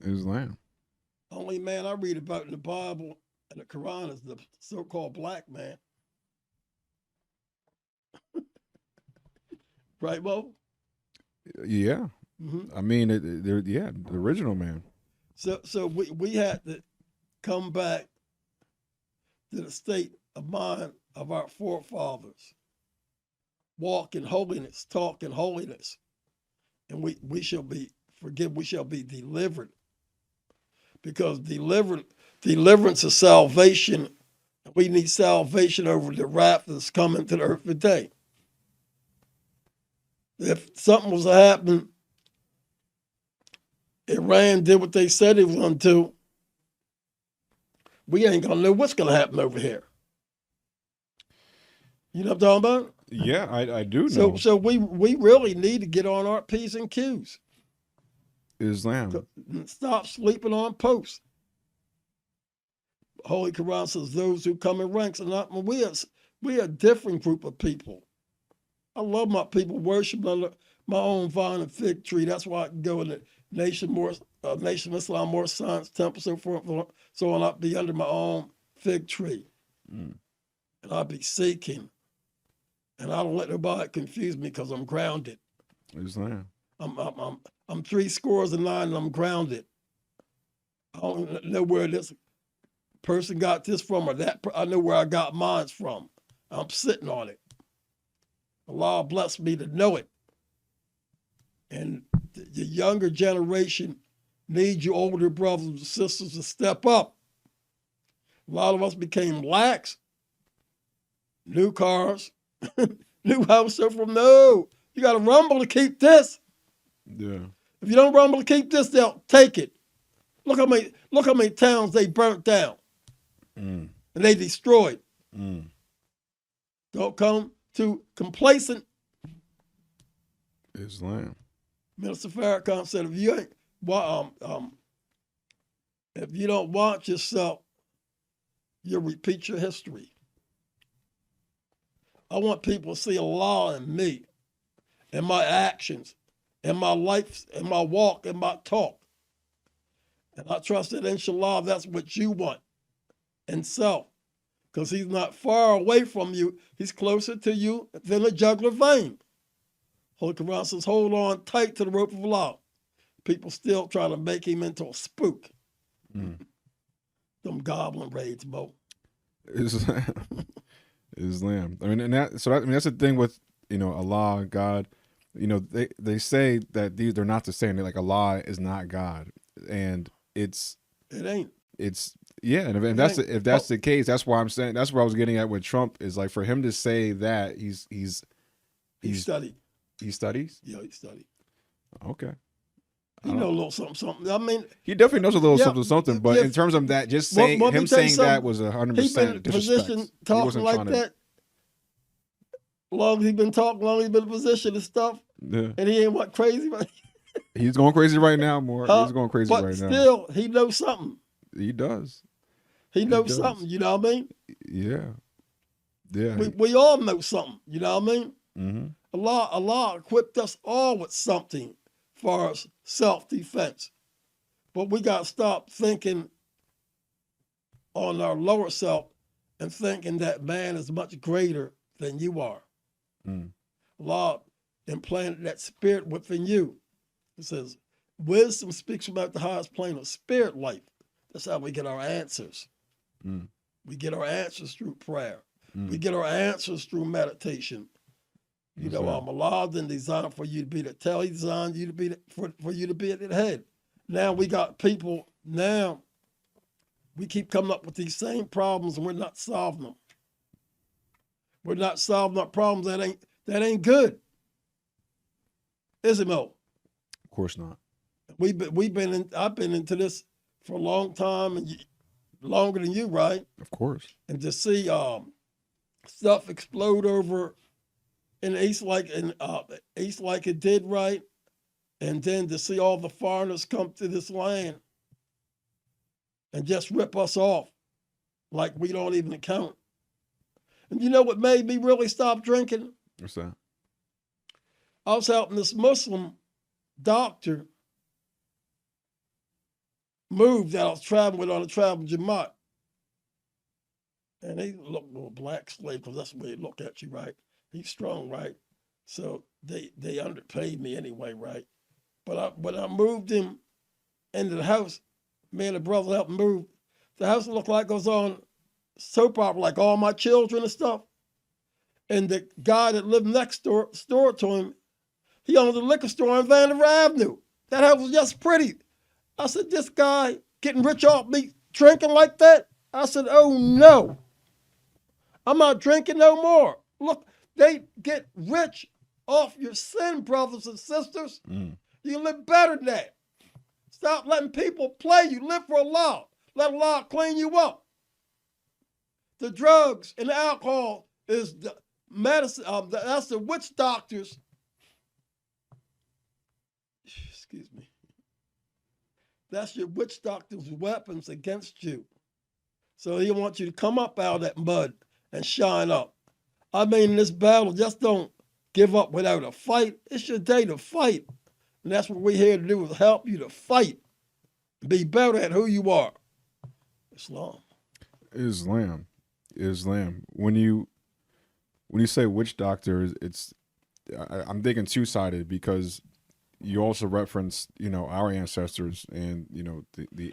Islam. Only man I read about in the Bible and the Quran is the so-called black man. Right, Bo? Yeah. I mean, the original man. So we had to come back to the state of mind of our forefathers. Walk in holiness, talk in holiness. And we shall be forgiven, we shall be delivered. Because deliverance is salvation. We need salvation over the wrath that's coming to the earth today. If something was to happen, Iran did what they said it was going to do, we ain't going to know what's going to happen over here. You know what I'm talking about? Yeah, I do know. So we really need to get on our P's and Q's. Islam. Stop sleeping on posts. Holy Quran says those who come in ranks are not. We are a different group of people. I love my people worshiping under my own vine and fig tree. That's why I can go in the Nation of Islam, Moor Science Temple, so forth, so on. I'll be under my own fig tree, and I'll be seeking, and I don't let nobody confuse me because I'm grounded. Islam. I'm 69 and I'm grounded. I don't know where this person got this from or that. I know where I got mine from. I'm sitting on it. Allah bless me to know it. And the younger generation needs you older brothers and sisters to step up. A lot of us became lax. New cars, new house. So no, you got to rumble to keep this. Yeah. If you don't rumble to keep this, they'll take it. Look how many towns they burnt down and they destroyed. Don't come to complacent. Islam. Minister Farrakhan said, if you ain't, if you don't watch yourself, you'll repeat your history. I want people to see Allah in me, in my actions, in my life, in my walk, in my talk. And I trust that, inshallah, that's what you want in self. Because he's not far away from you. He's closer to you than a jugular vein. Holy Quran says, hold on tight to the rope of Allah. People still trying to make him into a spook. Them goblin raids, Mo. Islam. I mean, that's the thing with, Allah, God. They say that they're not the same. They're like, Allah is not God, and it ain't. Yeah, and if that's the case, that's why I'm saying, that's what I was getting at with Trump, is like, for him to say that he studied. He studies? Yeah, he studied. Okay. He know a little something. I mean, he definitely knows a little something. But in terms of that, just saying that was 100% disrespect. Position talking like that. Long as he been talking, long as he been in position and stuff. Yeah. And he ain't what crazy, right? He's going crazy right now, Moor. He's going crazy right now. But still, he knows something. He does. He knows something. You know what I mean? Yeah. Yeah. We all know something. You know what I mean? Mm-hmm. Allah equipped us all with something for self-defense. But we got to stop thinking on our lower self and thinking that man is much greater than you are. Allah implanted that spirit within you. It says, wisdom speaks about the highest plane of spirit life. That's how we get our answers. We get our answers through prayer. We get our answers through meditation. Allah didn't design for you to be the tail. He designed you to be for you to be at the head. Now we got people. Now we keep coming up with these same problems, and we're not solving them. We're not solving our problems. That ain't good. Is it, Mo? Of course not. I've been into this for a long time, and longer than you, right? Of course. And to see stuff explode over in the East like it did, right? And then to see all the foreigners come to this land and just rip us off like we don't even count. And you know what made me really stop drinking? What's that? I was helping this Muslim doctor move that I was traveling with on a travel Jamaat. And he looked a black slave, because that's the way they look at you, right? He's strong, right? So they underpaid me anyway, right? But when I moved him into the house, me and the brother helped move, the house looked like it was on soap opera, like all my children and stuff. And the guy that lived next door to him, he owned a liquor store on Vanderbilt Avenue. That house was just pretty. I said, this guy getting rich off me drinking like that? I said, oh no, I'm not drinking no more. Look, they get rich off your sin, brothers and sisters. You can live better than that. Stop letting people play you. Live for Allah. Let Allah clean you up. The drugs and the alcohol is the medicine. That's the witch doctors. Excuse me. That's your witch doctor's weapons against you. So he wants you to come up out of that mud and shine up. I mean, in this battle, just don't give up without a fight. It's your day to fight. And that's what we're here to do, is help you to fight. Be better at who you are. Islam. When you say witch doctor, I'm thinking two-sided, because you also reference, our ancestors, and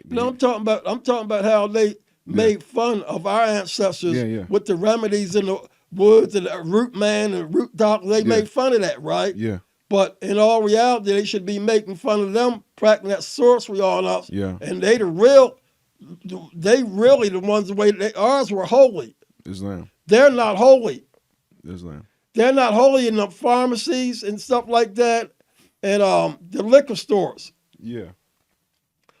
No, I'm talking about how they made fun of our ancestors with the remedies in the woods and the root man and root doctor. They made fun of that, right? Yeah. But in all reality, they should be making fun of them practicing that sorcery on us. Yeah. And they really the ones the way ours were holy. Islam. They're not holy. Islam. They're not holy in the pharmacies and stuff like that, and the liquor stores. Yeah.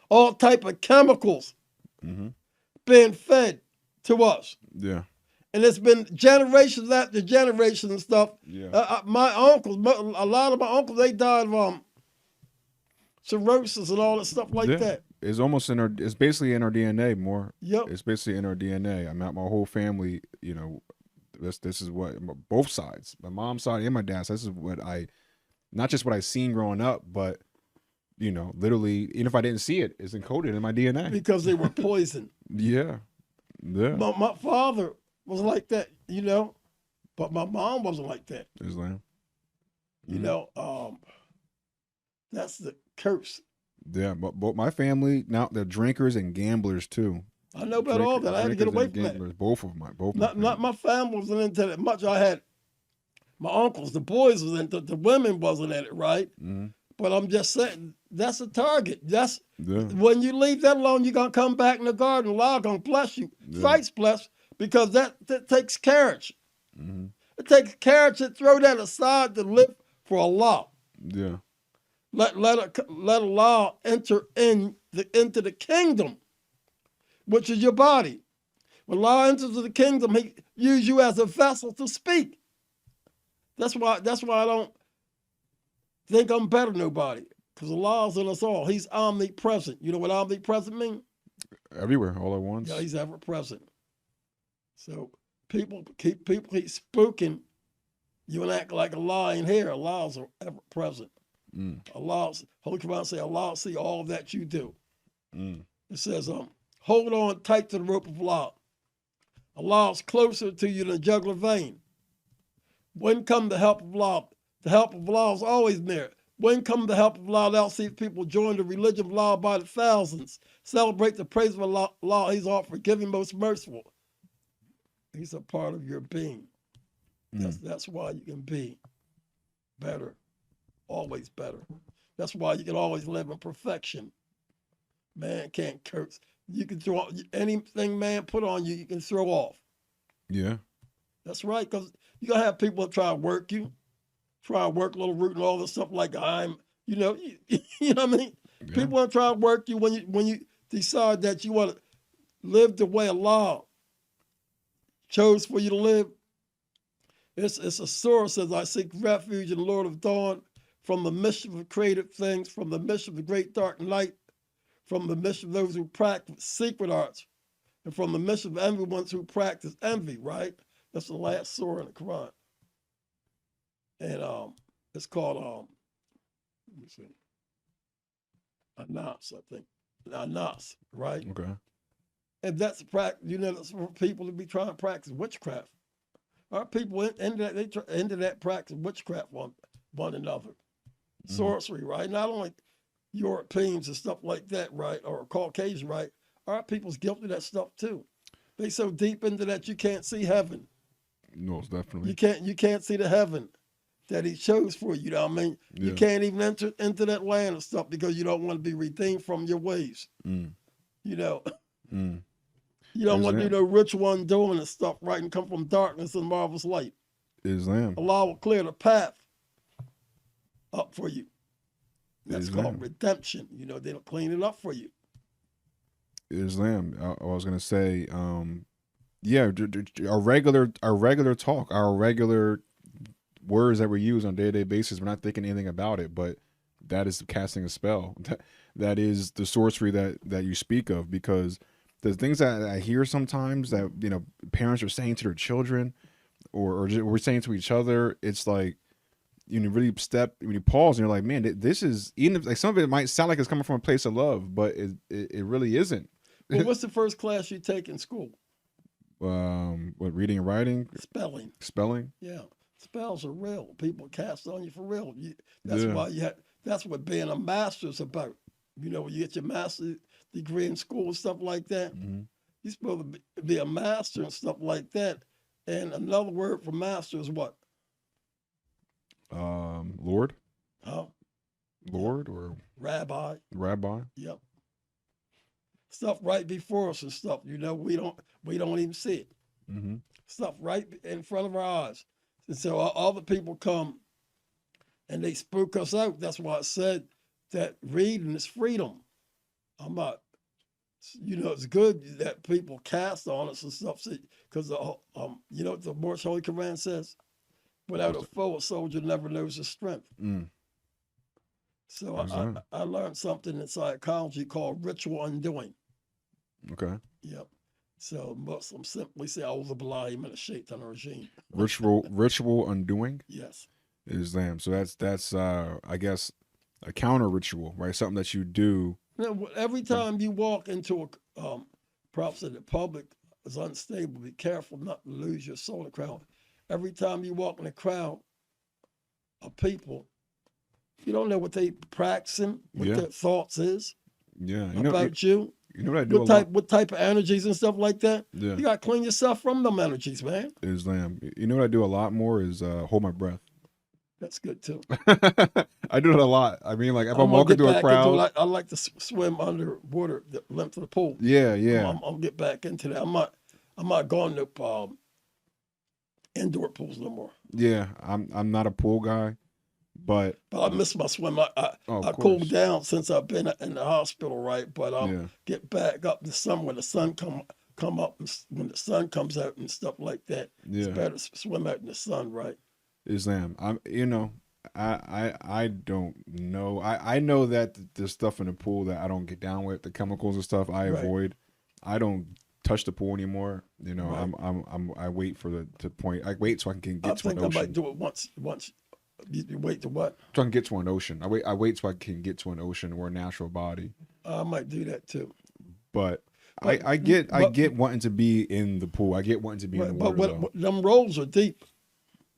All type of chemicals being fed to us. Yeah. And it's been generations after generations and stuff. Yeah. My uncles, a lot of my uncles, they died of cirrhosis and all that stuff like Yeah. that. It's almost in our. It's basically in our DNA more. Yep. It's basically in our DNA. I mean, my whole family. You know, this is what both sides, my mom's side and my dad's. This is what not just what I seen growing up, but you know, literally, even if I didn't see it, it's encoded in my DNA. Because they were poisoned. Yeah. Yeah. But my father was like that, you know, but my mom wasn't like that. Islam. You know, that's the curse. Yeah, but my family now they're drinkers and gamblers too. I know about all that. I had to get away from that. Both of my Not my family wasn't into that much. I had my uncles, the boys was into the women wasn't in it, right? Mm-hmm. But I'm just saying that's a target. That's Yeah. when you leave that alone, you're gonna come back in the garden. Allah gonna bless you. Yeah. Sight's blessed because that takes courage. Mm-hmm. It takes courage to throw that aside to live for Allah. Yeah. Let Allah enter into the kingdom, which is your body. When Allah enters the kingdom, He uses you as a vessel to speak. That's why I don't think I'm better than nobody, because Allah's in us all. He's omnipresent. You know what omnipresent means? Everywhere, all at once. Yeah, He's ever present. So people keep spooking you and act like Allah ain't here. Allah's ever present. Allah's Holy Quran say Allah see all that you do. It says, hold on tight to the rope of Allah. Allah's closer to you than a jugular vein. When come the help of Allah? The help of Allah is always near. When come the help of Allah? Thou see people join the religion of Allah by the thousands. Celebrate the praise of Allah. He's all forgiving, most merciful. He's a part of your being. That's why you can be better. Always better. That's why you can always live in perfection. Man can't curse. You can throw anything man put on you, you can throw off. Yeah. That's right, because you're going to have people that try to work you, try to work little root and all this stuff like you know what I mean? Yeah. People want to try to work you when you decide that you want to live the way Allah chose for you to live. It's a source says, I seek refuge in the Lord of Dawn, from the mischief of created things, from the mischief of the great dark night, from the mischief of those who practice secret arts, and from the mischief of envy ones who practice envy, right? That's the last surah in the Quran. And it's called, let me see, Anas, I think. Anas, right? Okay. And that's practice, that's for people to be trying to practice witchcraft. Our people into that practice witchcraft one another. Sorcery, right? Not only Europeans and stuff like that, right? Or Caucasian, right? Our people's guilty of that stuff too. They so deep into that you can't see heaven. No, it's definitely. You can't see the heaven that He chose for you. You know what I mean? Yeah. You can't even enter into that land and stuff because you don't want to be redeemed from your ways. You know. You don't want to do no ritual undoing and stuff, right? And come from darkness and marvelous light. Islam. Allah will clear the path up for you. That's called redemption. They'll clean it up for you. Islam. I was gonna say, yeah, our regular talk, our regular words that we use on a day-to-day basis, we're not thinking anything about it, but that is casting a spell. That is the sorcery that you speak of, because the things that I hear sometimes that parents are saying to their children, or we're saying to each other, it's like, really when you pause and you're like, man, this is, even if like some of it might sound like it's coming from a place of love, but it really isn't. Well, what's the first class you take in school? What, reading and writing? Spelling? Yeah. Spells are real. People cast on you for real. That's what being a master's about. When you get your master's degree in school and stuff like that, you're supposed to be a master and stuff like that. And another word for master is what? Lord. Huh? Lord or Rabbi. Rabbi. Yep. Stuff right before us and stuff. We don't even see it. Stuff right in front of our eyes. And so all the people come and they spook us out. That's why I said that reading is freedom. I'm not You know, it's good that people cast on us and stuff, because you know what the Moorish Holy Quran says? Without a foe, a soldier never knows his strength. Mm. So Exactly. I learned something in psychology called ritual undoing. Okay. Yep. So Muslims simply say, "A'udhu billahi minash shaitanir rajim." Ritual undoing. Yes. Islam. So that's I guess a counter ritual, right? Something that you do. Now, every time you walk into a prophet said the public is unstable. Be careful not to lose your soul in the crowd. Every time you walk in a crowd of people, you don't know what they practicing, what Yeah. their thoughts is Yeah. about you. You know what I do a lot? What type of energies and stuff like that. Yeah. You gotta clean yourself from them energies, man. Islam. You know what I do a lot more is hold my breath. That's good too. I do it a lot. I mean, like if I'm gonna walking get through a back into crowd. it. I like to swim underwater, the length of the pool. Yeah. I'll get back into that. I'm not going to indoor pools no more. Yeah. I'm not a pool guy, but I miss my swim. I cooled down since I've been in the hospital, right? But I'll get back up in the summer when the sun come up, when the sun comes out and stuff like that. Yeah. It's better to swim out in the sun, right? Islam. I don't know. I know that there's stuff in the pool that I don't get down with, the chemicals and stuff I avoid. I don't touch the pool anymore. You know, right. I wait for the point. I wait so I can get to an ocean. I might do it once. You wait to what? So I can get to an ocean. I wait so I can get to an ocean or a natural body. I might do that too. But I get wanting to be in the pool. I get wanting to be in the water. But them rolls are deep.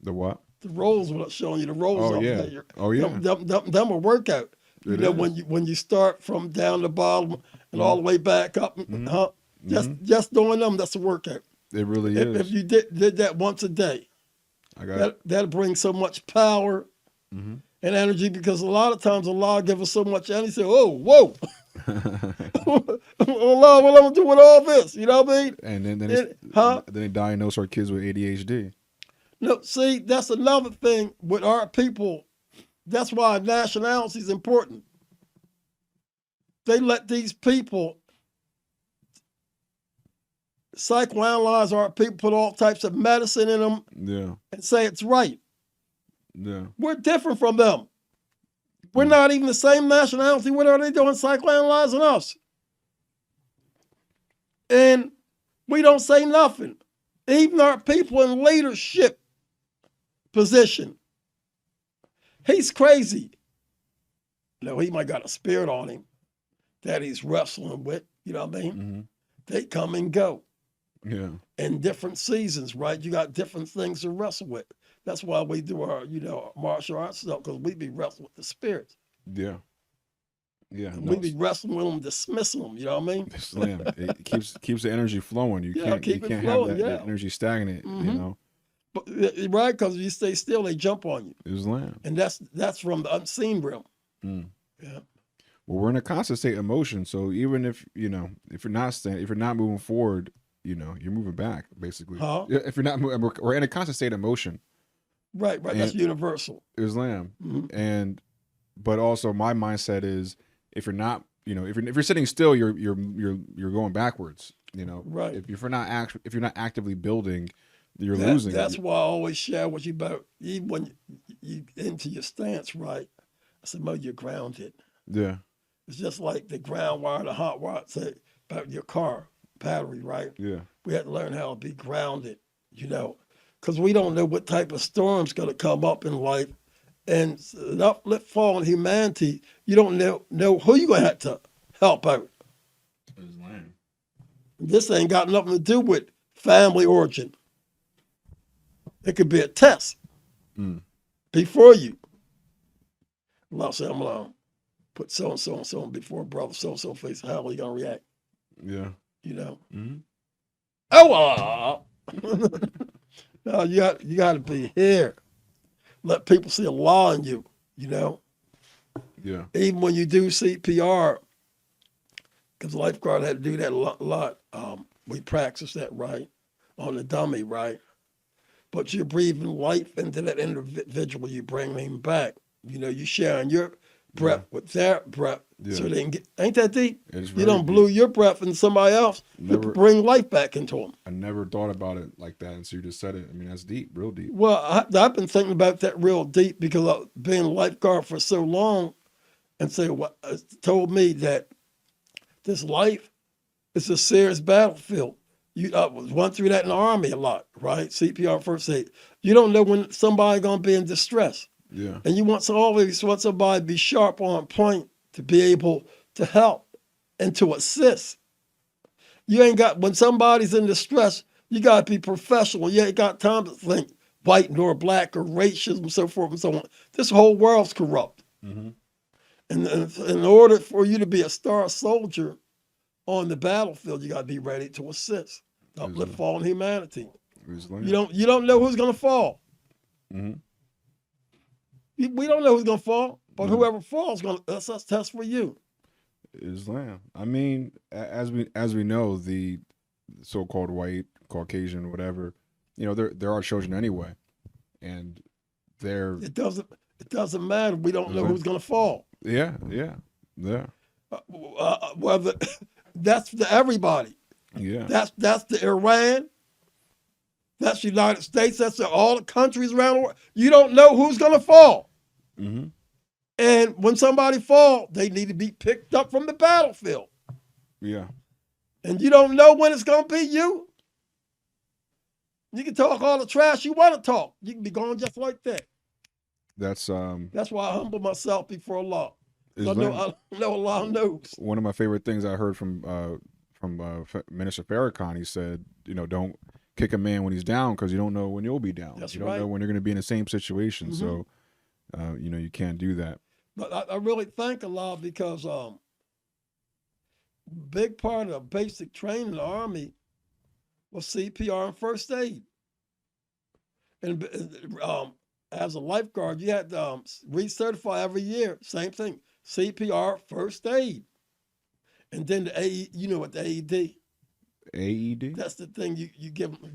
The what? The rolls, what I'm showing you, the rolls. Oh yeah. There. Oh yeah. Them a workout. You know, when you start from down the bottom and all the way back up, just doing them, that's a workout. It really is. If you did that once a day, that'll bring so much power and energy, because a lot of times Allah gives us so much energy. Say, oh, whoa. Allah, what I'm gonna do with all this? You know what I mean? And then they diagnose our kids with ADHD. No, see, that's another thing with our people. That's why nationality is important. They let these people psychoanalyze our people, put all types of medicine in them, and say it's right. Yeah, we're different from them. We're not even the same nationality. What are they doing psychoanalyzing us? And we don't say nothing. Even our people in leadership position. He's crazy. No, he might got a spirit on him that he's wrestling with. You know what I mean? Mm-hmm. They come and go. Yeah. In different seasons, right? You got different things to wrestle with. That's why we do our, martial arts stuff, because we be wrestling with the spirits. Yeah. Yeah. We be wrestling with them, dismissing them. You know what I mean? Slam. It keeps the energy flowing. You can't have that energy stagnant. You know. But, right, because if you stay still, they jump on you. Islam. And that's from the unseen realm. Mm. Yeah. Well, we're in a constant state of motion. So even if if you're not moving forward, you're moving back basically. Huh? If you're not moving, we're in a constant state of motion. Right. That's universal. Islam. Mm-hmm. But also my mindset is, if you're not, if you're sitting still, you're going backwards. Right. If you're not actively building, you're losing. That's why I always share with you about, even when you into your stance, right? I said, Mo, you're grounded. Yeah. It's just like the ground wire, the hot wire, say about your car battery, right? Yeah. We had to learn how to be grounded, because we don't know what type of storm's going to come up in life. And an uplift fall in humanity, you don't know who you're going to have to help out. This ain't got nothing to do with family origin. It could be a test before you. Allah said, I'm going to put so-and-so and so before brother so-and-so face. How are you going to react? Yeah. Mm-hmm. Oh, no, you got to be here. Let people see Allah in you, Yeah. Even when you do CPR, because lifeguard had to do that a lot. We practice that, right, on the dummy, right? But you're breathing life into that individual. You bring him back. You sharing your breath with their breath. Yeah. So they can get, ain't that deep? It's You very don't blew your breath in somebody else, you Never- bring life back into them. I never thought about it like that, and so you just said it. I mean, that's deep, real deep. Well, I've been thinking about that real deep because I've been a lifeguard for so long, and so what told me that this life is a serious battlefield. I went through that in the Army a lot, right? CPR, first aid. You don't know when somebody's gonna be in distress, Yeah. and you always want somebody to be sharp on point to be able to help and to assist. You ain't got, when somebody's in distress, you got to be professional. You ain't got time to think white nor black or racism, so forth and so on. This whole world's corrupt. Mm-hmm. And in order for you to be a star soldier on the battlefield, you got to be ready to assist, uplift fallen humanity. You don't know who's going to fall. Mm-hmm. We don't know who's going to fall, but whoever falls, that's a test for you. Islam. I mean, as we know, the so-called white, Caucasian, whatever, there are children anyway, and they're. It doesn't matter. We don't know who's going to fall. Yeah. Whether that's to everybody. Yeah. That's the Iran. That's the United States. That's all the countries around the world. You don't know who's going to fall. Mm-hmm. And when somebody fall, they need to be picked up from the battlefield. Yeah. And you don't know when it's going to be you. You can talk all the trash you want to talk. You can be gone just like that. That's why I humble myself before Allah. I Islam. know Allah knows. One of my favorite things I heard from Minister Farrakhan, he said, don't kick a man when he's down because you don't know when you'll be down. That's you don't right. know when you're going to be in the same situation. Mm-hmm. So, you can't do that. But I really thank Allah because big part of basic training in the Army was CPR and first aid. And as a lifeguard, you had to recertify every year. Same thing, CPR, first aid. And then the AED, you know what the AED? AED? That's the thing you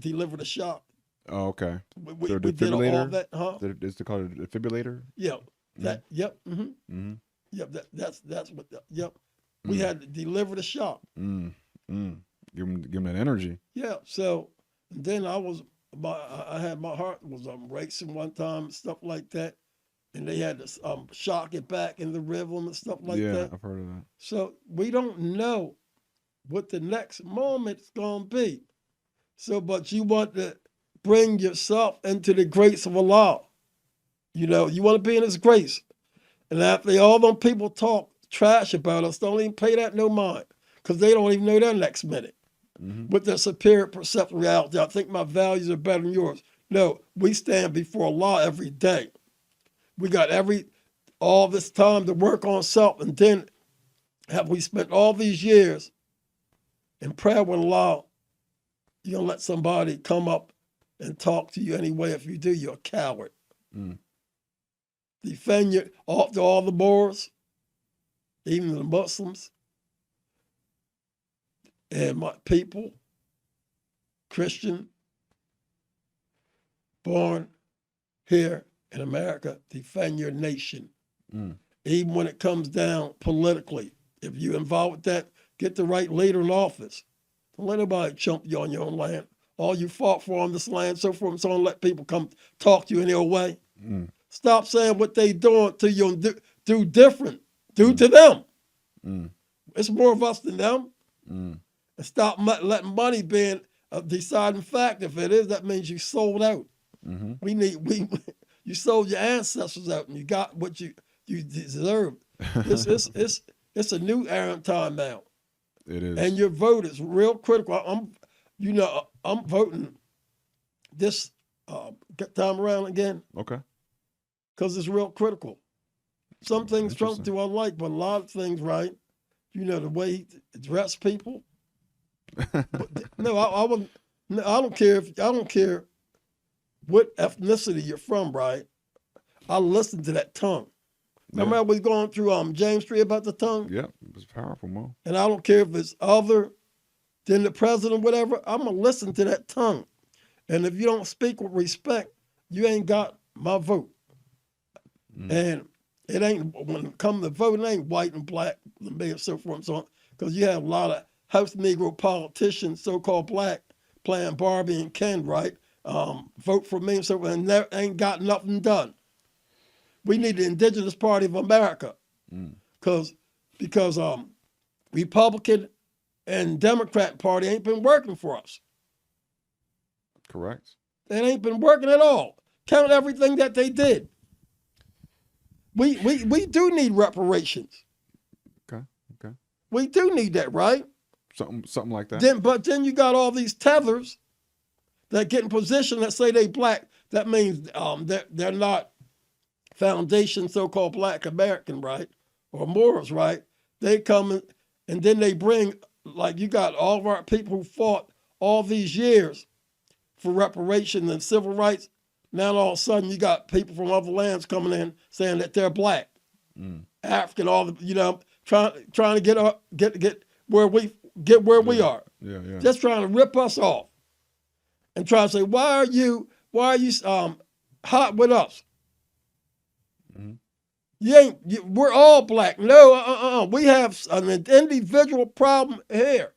deliver the shock. Oh, okay. We the did all defibrillator? that, huh? Is it called a defibrillator? Yeah. That. Yep. Mm-hmm. Mm-hmm. Yep. That's what. Yep. We had to deliver the shock. Give them that energy. Yeah. So then I had my heart was racing one time and stuff like that, and they had to shock it back in the rhythm and stuff like that. Yeah, I've heard of that. So we don't know what the next moment's gonna be. So, but you want to bring yourself into the grace of Allah. You want to be in His grace. And after all them people talk trash about us, don't even pay that no mind, because they don't even know that next minute. Mm-hmm. With their superior perceptual reality, I think my values are better than yours. No, we stand before Allah every day. We got all this time to work on self, and then have we spent all these years in prayer with Allah, you're going to let somebody come up and talk to you anyway. If you do, you're a coward. Mm. Defend all the Moors, even the Muslims, and my people, Christian, born here in America, defend your nation. Mm. Even when it comes down politically. If you're involved with that, get the right leader in office. Don't let anybody chump you on your own land. All you fought for on this land, so forth and so on, let people come talk to you in their way. Mm. Stop saying what they doing to you and do different. Do to them. Mm. It's more of us than them. Mm. And stop letting money be a deciding factor. If it is, that means you sold out. Mm-hmm. You sold your ancestors out and you got what you deserved. It's a new era and time now. It is. And your vote is real critical. I'm voting this time around again. Okay. Because it's real critical. Some things Trump Interesting. do I like, but a lot of things, right? The way he addressed people. No, I don't care what ethnicity you're from, right? I listen to that tongue. Remember how we was going through James Street about the tongue? Yeah, it was powerful, Mo. And I don't care if it's other than the president, whatever, I'm going to listen to that tongue. And if you don't speak with respect, you ain't got my vote. And it ain't, when it comes to voting, it ain't white and black, and me and so forth and so on. Because you have a lot of house Negro politicians, so-called black, playing Barbie and Ken, right? Vote for me and so forth, and they ain't got nothing done. We need the Indigenous Party of America, because Republican and Democrat Party ain't been working for us. Correct. It ain't been working at all. Count everything that they did. We do need reparations. Okay. Okay. We do need that, right? Something like that. But then you got all these tethers that get in position that say they black. That means they're not foundation so-called black American, right? Or Moors, right? They come and then they bring, like, you got all of our people who fought all these years for reparations and civil rights. Now all of a sudden you got people from other lands coming in saying that they're black, African, all the, trying to get where we are. Yeah. Yeah. Just trying to rip us off and try to say, why are you hot with us? We're all black. No, we have an individual problem here.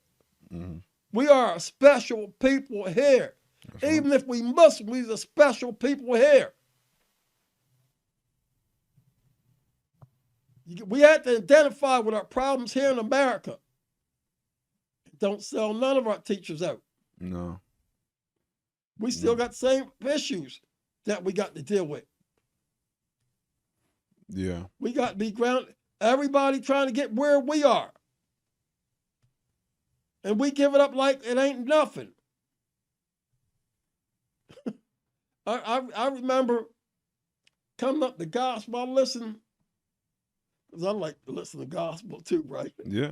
We are a special people here. Even if we Muslim, we're a special people here. We have to identify with our problems here in America. Don't sell none of our teachers out. No. We still got the same issues that we got to deal with. Yeah. We got to be grounded. Everybody trying to get where we are. And we give it up like it ain't nothing. I remember coming up the gospel. I listened, because I like to listen to gospel too, right? Yeah.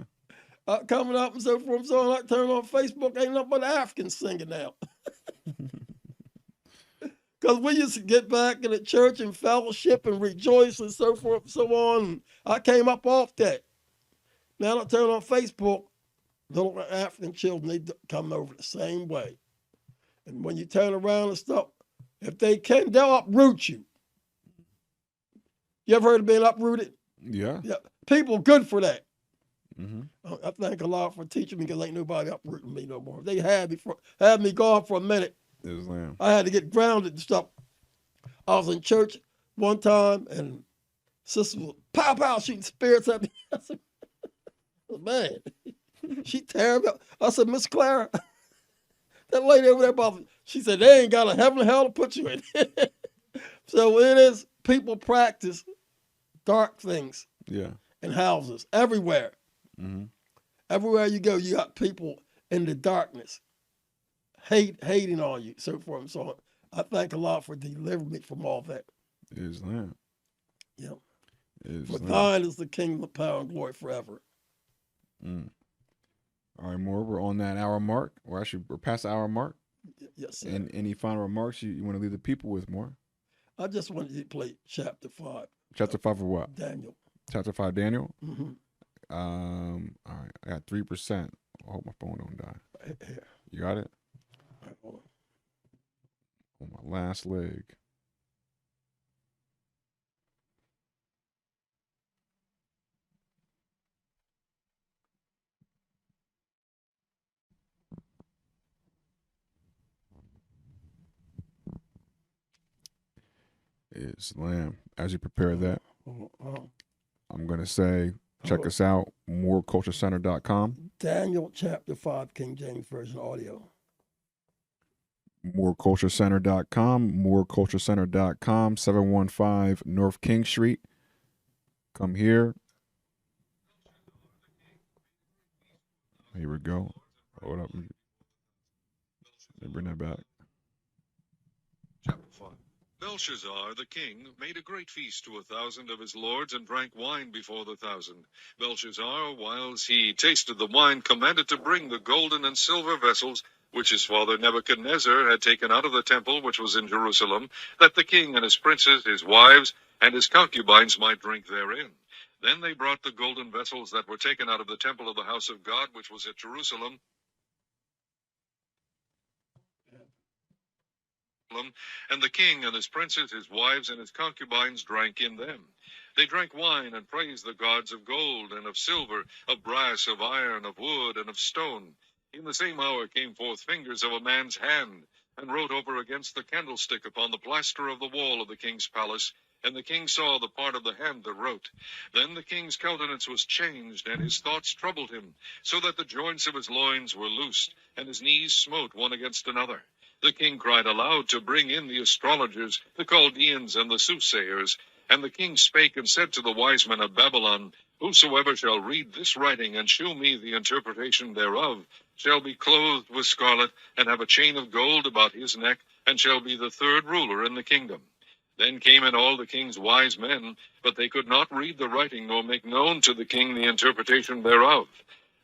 Coming up and so forth, so on, I turn on Facebook, ain't nothing but Africans singing now. Because we used to get back in the church and fellowship and rejoice and so forth and so on. I came up off that. Now I turn on Facebook, little African children, they come over the same way. And when you turn around and stuff, if they can, they'll uproot you. You ever heard of being uprooted? Yeah. Yeah. People good for that. I thank Allah for teaching me, because ain't nobody uprooting me no more. They had me gone for a minute. Islam. I had to get grounded and stuff. I was in church one time, and sister was pow pow shooting spirits at me. I said, man, she terrible. I said, Miss Clara, that lady over there, she said, they ain't got a heaven and hell to put you in. So it is, people practice dark things in houses everywhere. Everywhere you go, you got people in the darkness hating on you, so forth and so on. I thank Allah for delivering me from all that. Islam. Yeah. Islam. For thine is the kingdom, the power, and glory forever. All right, Moor, we're on that hour mark. We're past the hour mark. Yes, sir. And any final remarks you want to leave the people with, Moor? I just wanted to play chapter 5. Chapter 5 of what? Daniel. Chapter 5, Daniel? Mm-hmm. All right, I got 3%. I hope my phone don't die. Right here. You got it? All right, hold on my last leg. Islam. As you prepare that, I'm going to say, check us out, moorculturecenter.com. Daniel chapter 5, King James Version audio. moorculturecenter.com, moorculturecenter.com, 715 North King Street. Come here. Here we go. Hold up. Let me bring that back. Chapter 5. Belshazzar the king made a great feast to 1,000 of his lords, and drank wine before the 1,000. Belshazzar, whiles he tasted the wine, commanded to bring the golden and silver vessels which his father Nebuchadnezzar had taken out of the temple which was in Jerusalem, that the king and his princes, his wives, and his concubines might drink therein. Then they brought the golden vessels that were taken out of the temple of the house of God which was at Jerusalem, and the king and his princes, his wives, and his concubines drank in them. They drank wine and praised the gods of gold and of silver, of brass, of iron, of wood, and of stone. In the same hour came forth fingers of a man's hand, and wrote over against the candlestick upon the plaster of the wall of the king's palace. And the king saw the part of the hand that wrote. Then the king's countenance was changed, and his thoughts troubled him, so that the joints of his loins were loosed, and his knees smote one against another. The king cried aloud to bring in the astrologers, the Chaldeans, and the soothsayers. And the king spake and said to the wise men of Babylon, Whosoever shall read this writing, and shew me the interpretation thereof, shall be clothed with scarlet, and have a chain of gold about his neck, and shall be the third ruler in the kingdom. Then came in all the king's wise men, but they could not read the writing, nor make known to the king the interpretation thereof.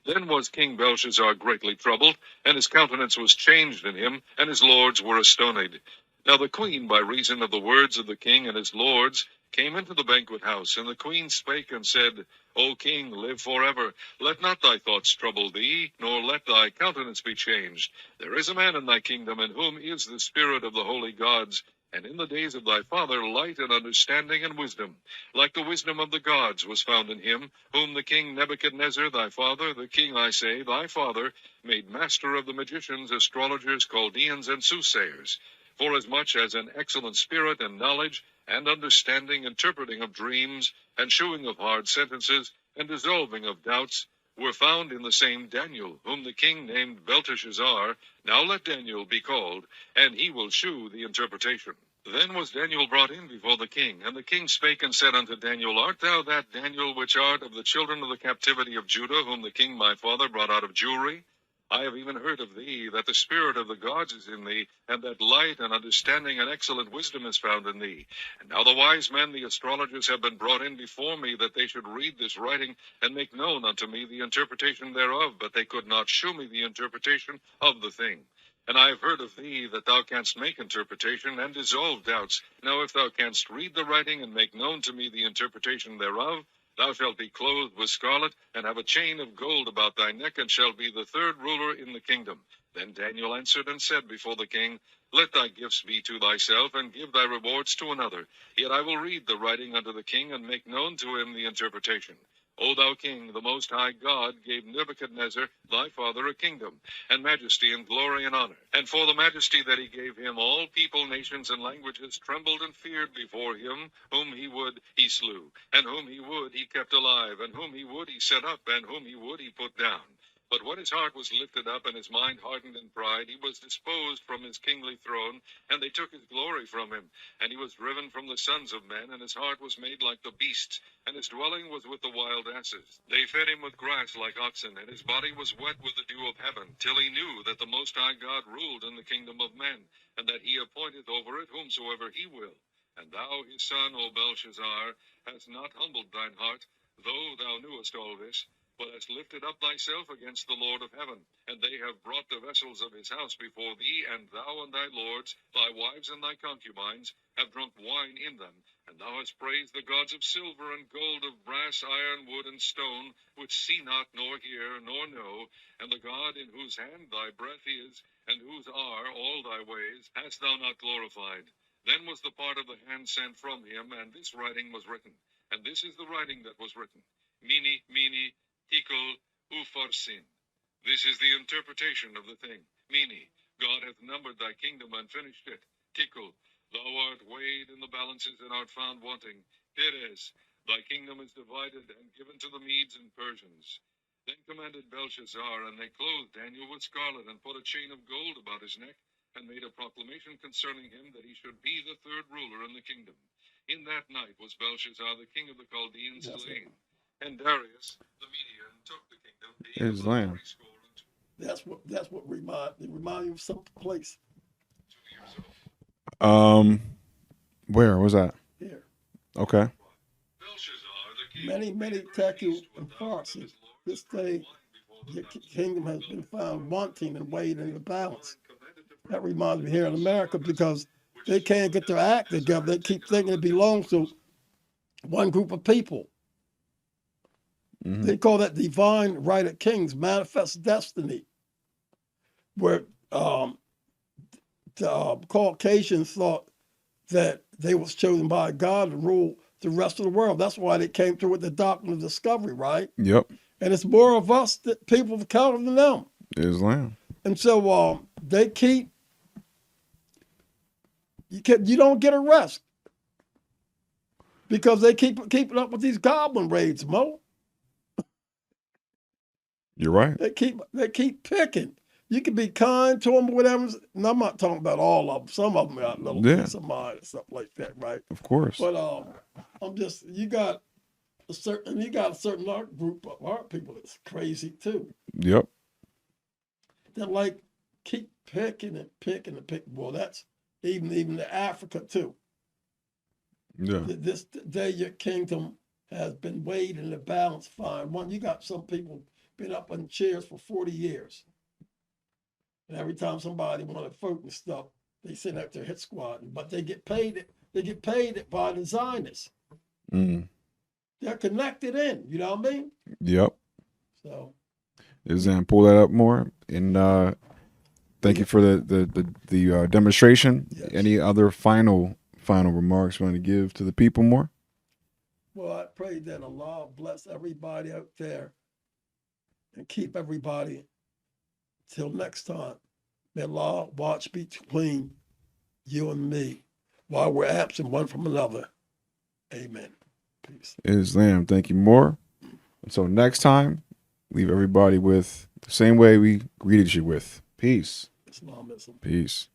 Then was King Belshazzar greatly troubled, and his countenance was changed in him, and his lords were astonied. Now the queen, by reason of the words of the king and his lords, came into the banquet house, and the queen spake and said, O king, live forever. Let not thy thoughts trouble thee, nor let thy countenance be changed. There is a man in thy kingdom, in whom is the spirit of the holy gods, and in the days of thy father light and understanding and wisdom, like the wisdom of the gods, was found in him, whom the king Nebuchadnezzar thy father, the king, I say, thy father, made master of the magicians, astrologers, Chaldeans, and soothsayers, forasmuch as an excellent spirit and knowledge, and understanding, interpreting of dreams, and shewing of hard sentences, and dissolving of doubts, were found in the same Daniel, whom the king named Belteshazzar. Now let Daniel be called, and he will shew the interpretation. Then was Daniel brought in before the king, and the king spake and said unto Daniel, Art thou that Daniel which art of the children of the captivity of Judah, whom the king my father brought out of Jewry? I have even heard of thee, that the spirit of the gods is in thee, and that light and understanding and excellent wisdom is found in thee. And now the wise men, the astrologers, have been brought in before me, that they should read this writing, and make known unto me the interpretation thereof, but they could not shew me the interpretation of the thing. And I have heard of thee, that thou canst make interpretation, and dissolve doubts. Now if thou canst read the writing, and make known to me the interpretation thereof, thou shalt be clothed with scarlet, and have a chain of gold about thy neck, and shalt be the third ruler in the kingdom. Then Daniel answered and said before the king, Let thy gifts be to thyself, and give thy rewards to another. Yet I will read the writing unto the king, and make known to him the interpretation. O thou king, the Most High God gave Nebuchadnezzar thy father a kingdom, and majesty, and glory, and honor. And for the majesty that he gave him, all people, nations, and languages trembled and feared before him. Whom he would, he slew, and whom he would, he kept alive, and whom he would, he set up, and whom he would, he put down. But when his heart was lifted up, and his mind hardened in pride, he was disposed from his kingly throne, and they took his glory from him. And he was driven from the sons of men, and his heart was made like the beasts, and his dwelling was with the wild asses. They fed him with grass like oxen, and his body was wet with the dew of heaven, till he knew that the Most High God ruled in the kingdom of men, and that he appointeth over it whomsoever he will. And thou, his son, O Belshazzar, hast not humbled thine heart, though thou knewest all this, but hast lifted up thyself against the Lord of heaven. And they have brought the vessels of his house before thee, and thou and thy lords, thy wives and thy concubines, have drunk wine in them. And thou hast praised the gods of silver and gold, of brass, iron, wood, and stone, which see not, nor hear, nor know, and the God in whose hand thy breath is, and whose are all thy ways, hast thou not glorified. Then was the part of the hand sent from him, and this writing was written. And this is the writing that was written. Mene, mene, tekel, upharsin. This is the interpretation of the thing. Mene, God hath numbered thy kingdom and finished it. Tekel, thou art weighed in the balances and art found wanting. Peres, thy kingdom is divided and given to the Medes and Persians. Then commanded Belshazzar, and they clothed Daniel with scarlet, and put a chain of gold about his neck, and made a proclamation concerning him, that he should be the third ruler in the kingdom. In that night was Belshazzar the king of the Chaldeans slain. And Darius the Median took the kingdom, being His lamb. lamb. 62 That's what remind you of some place years old. Where was that? here. Okay. Belshazzar the king Many made tekel feast to and 1,000 of farsi. his lords This and drank day wine before the the kingdom has been found wanting and weighed in the balance. commanded to That reminds me here in America, because they can't get their act together. They keep thinking it belongs to one group of people. Mhm. They call that divine right of kings, manifest destiny, where the Caucasians thought that they was chosen by God to rule the rest of the world. That's why they came through with the doctrine of discovery, right? Yep. And it's more of us, that people of color, than them. Islam. And so they keep, you don't get a rest because they keep keeping up with these goblin raids, Mo. You're right. They keep picking. You can be kind to them or whatever. And I'm not talking about all of them. Some of them got a little piece of mind and stuff like that, right? Of course. But I'm just, you got a certain art group of art people that's crazy too. Yep. That like keep picking and picking and picking. Well, that's even to Africa too. Yeah. This day your kingdom has been weighed in the balance fine. One, you got some people been up on chairs for 40 years. And every time somebody want to vote and stuff, they send out their hit squad. But they get paid. They get paid by the Zionists. Mm. They're connected in. You know what I mean? Yep. So. Islam, pull that up more. And thank you for the demonstration. Yes. Any other final remarks you want to give to the people more? Well, I pray that Allah bless everybody out there and keep everybody till next time. May Allah watch between you and me while we're absent one from another. Amen. Peace. Islam, thank you more. Until next time, leave everybody with the same way we greeted you with. Peace. Islamism. Peace.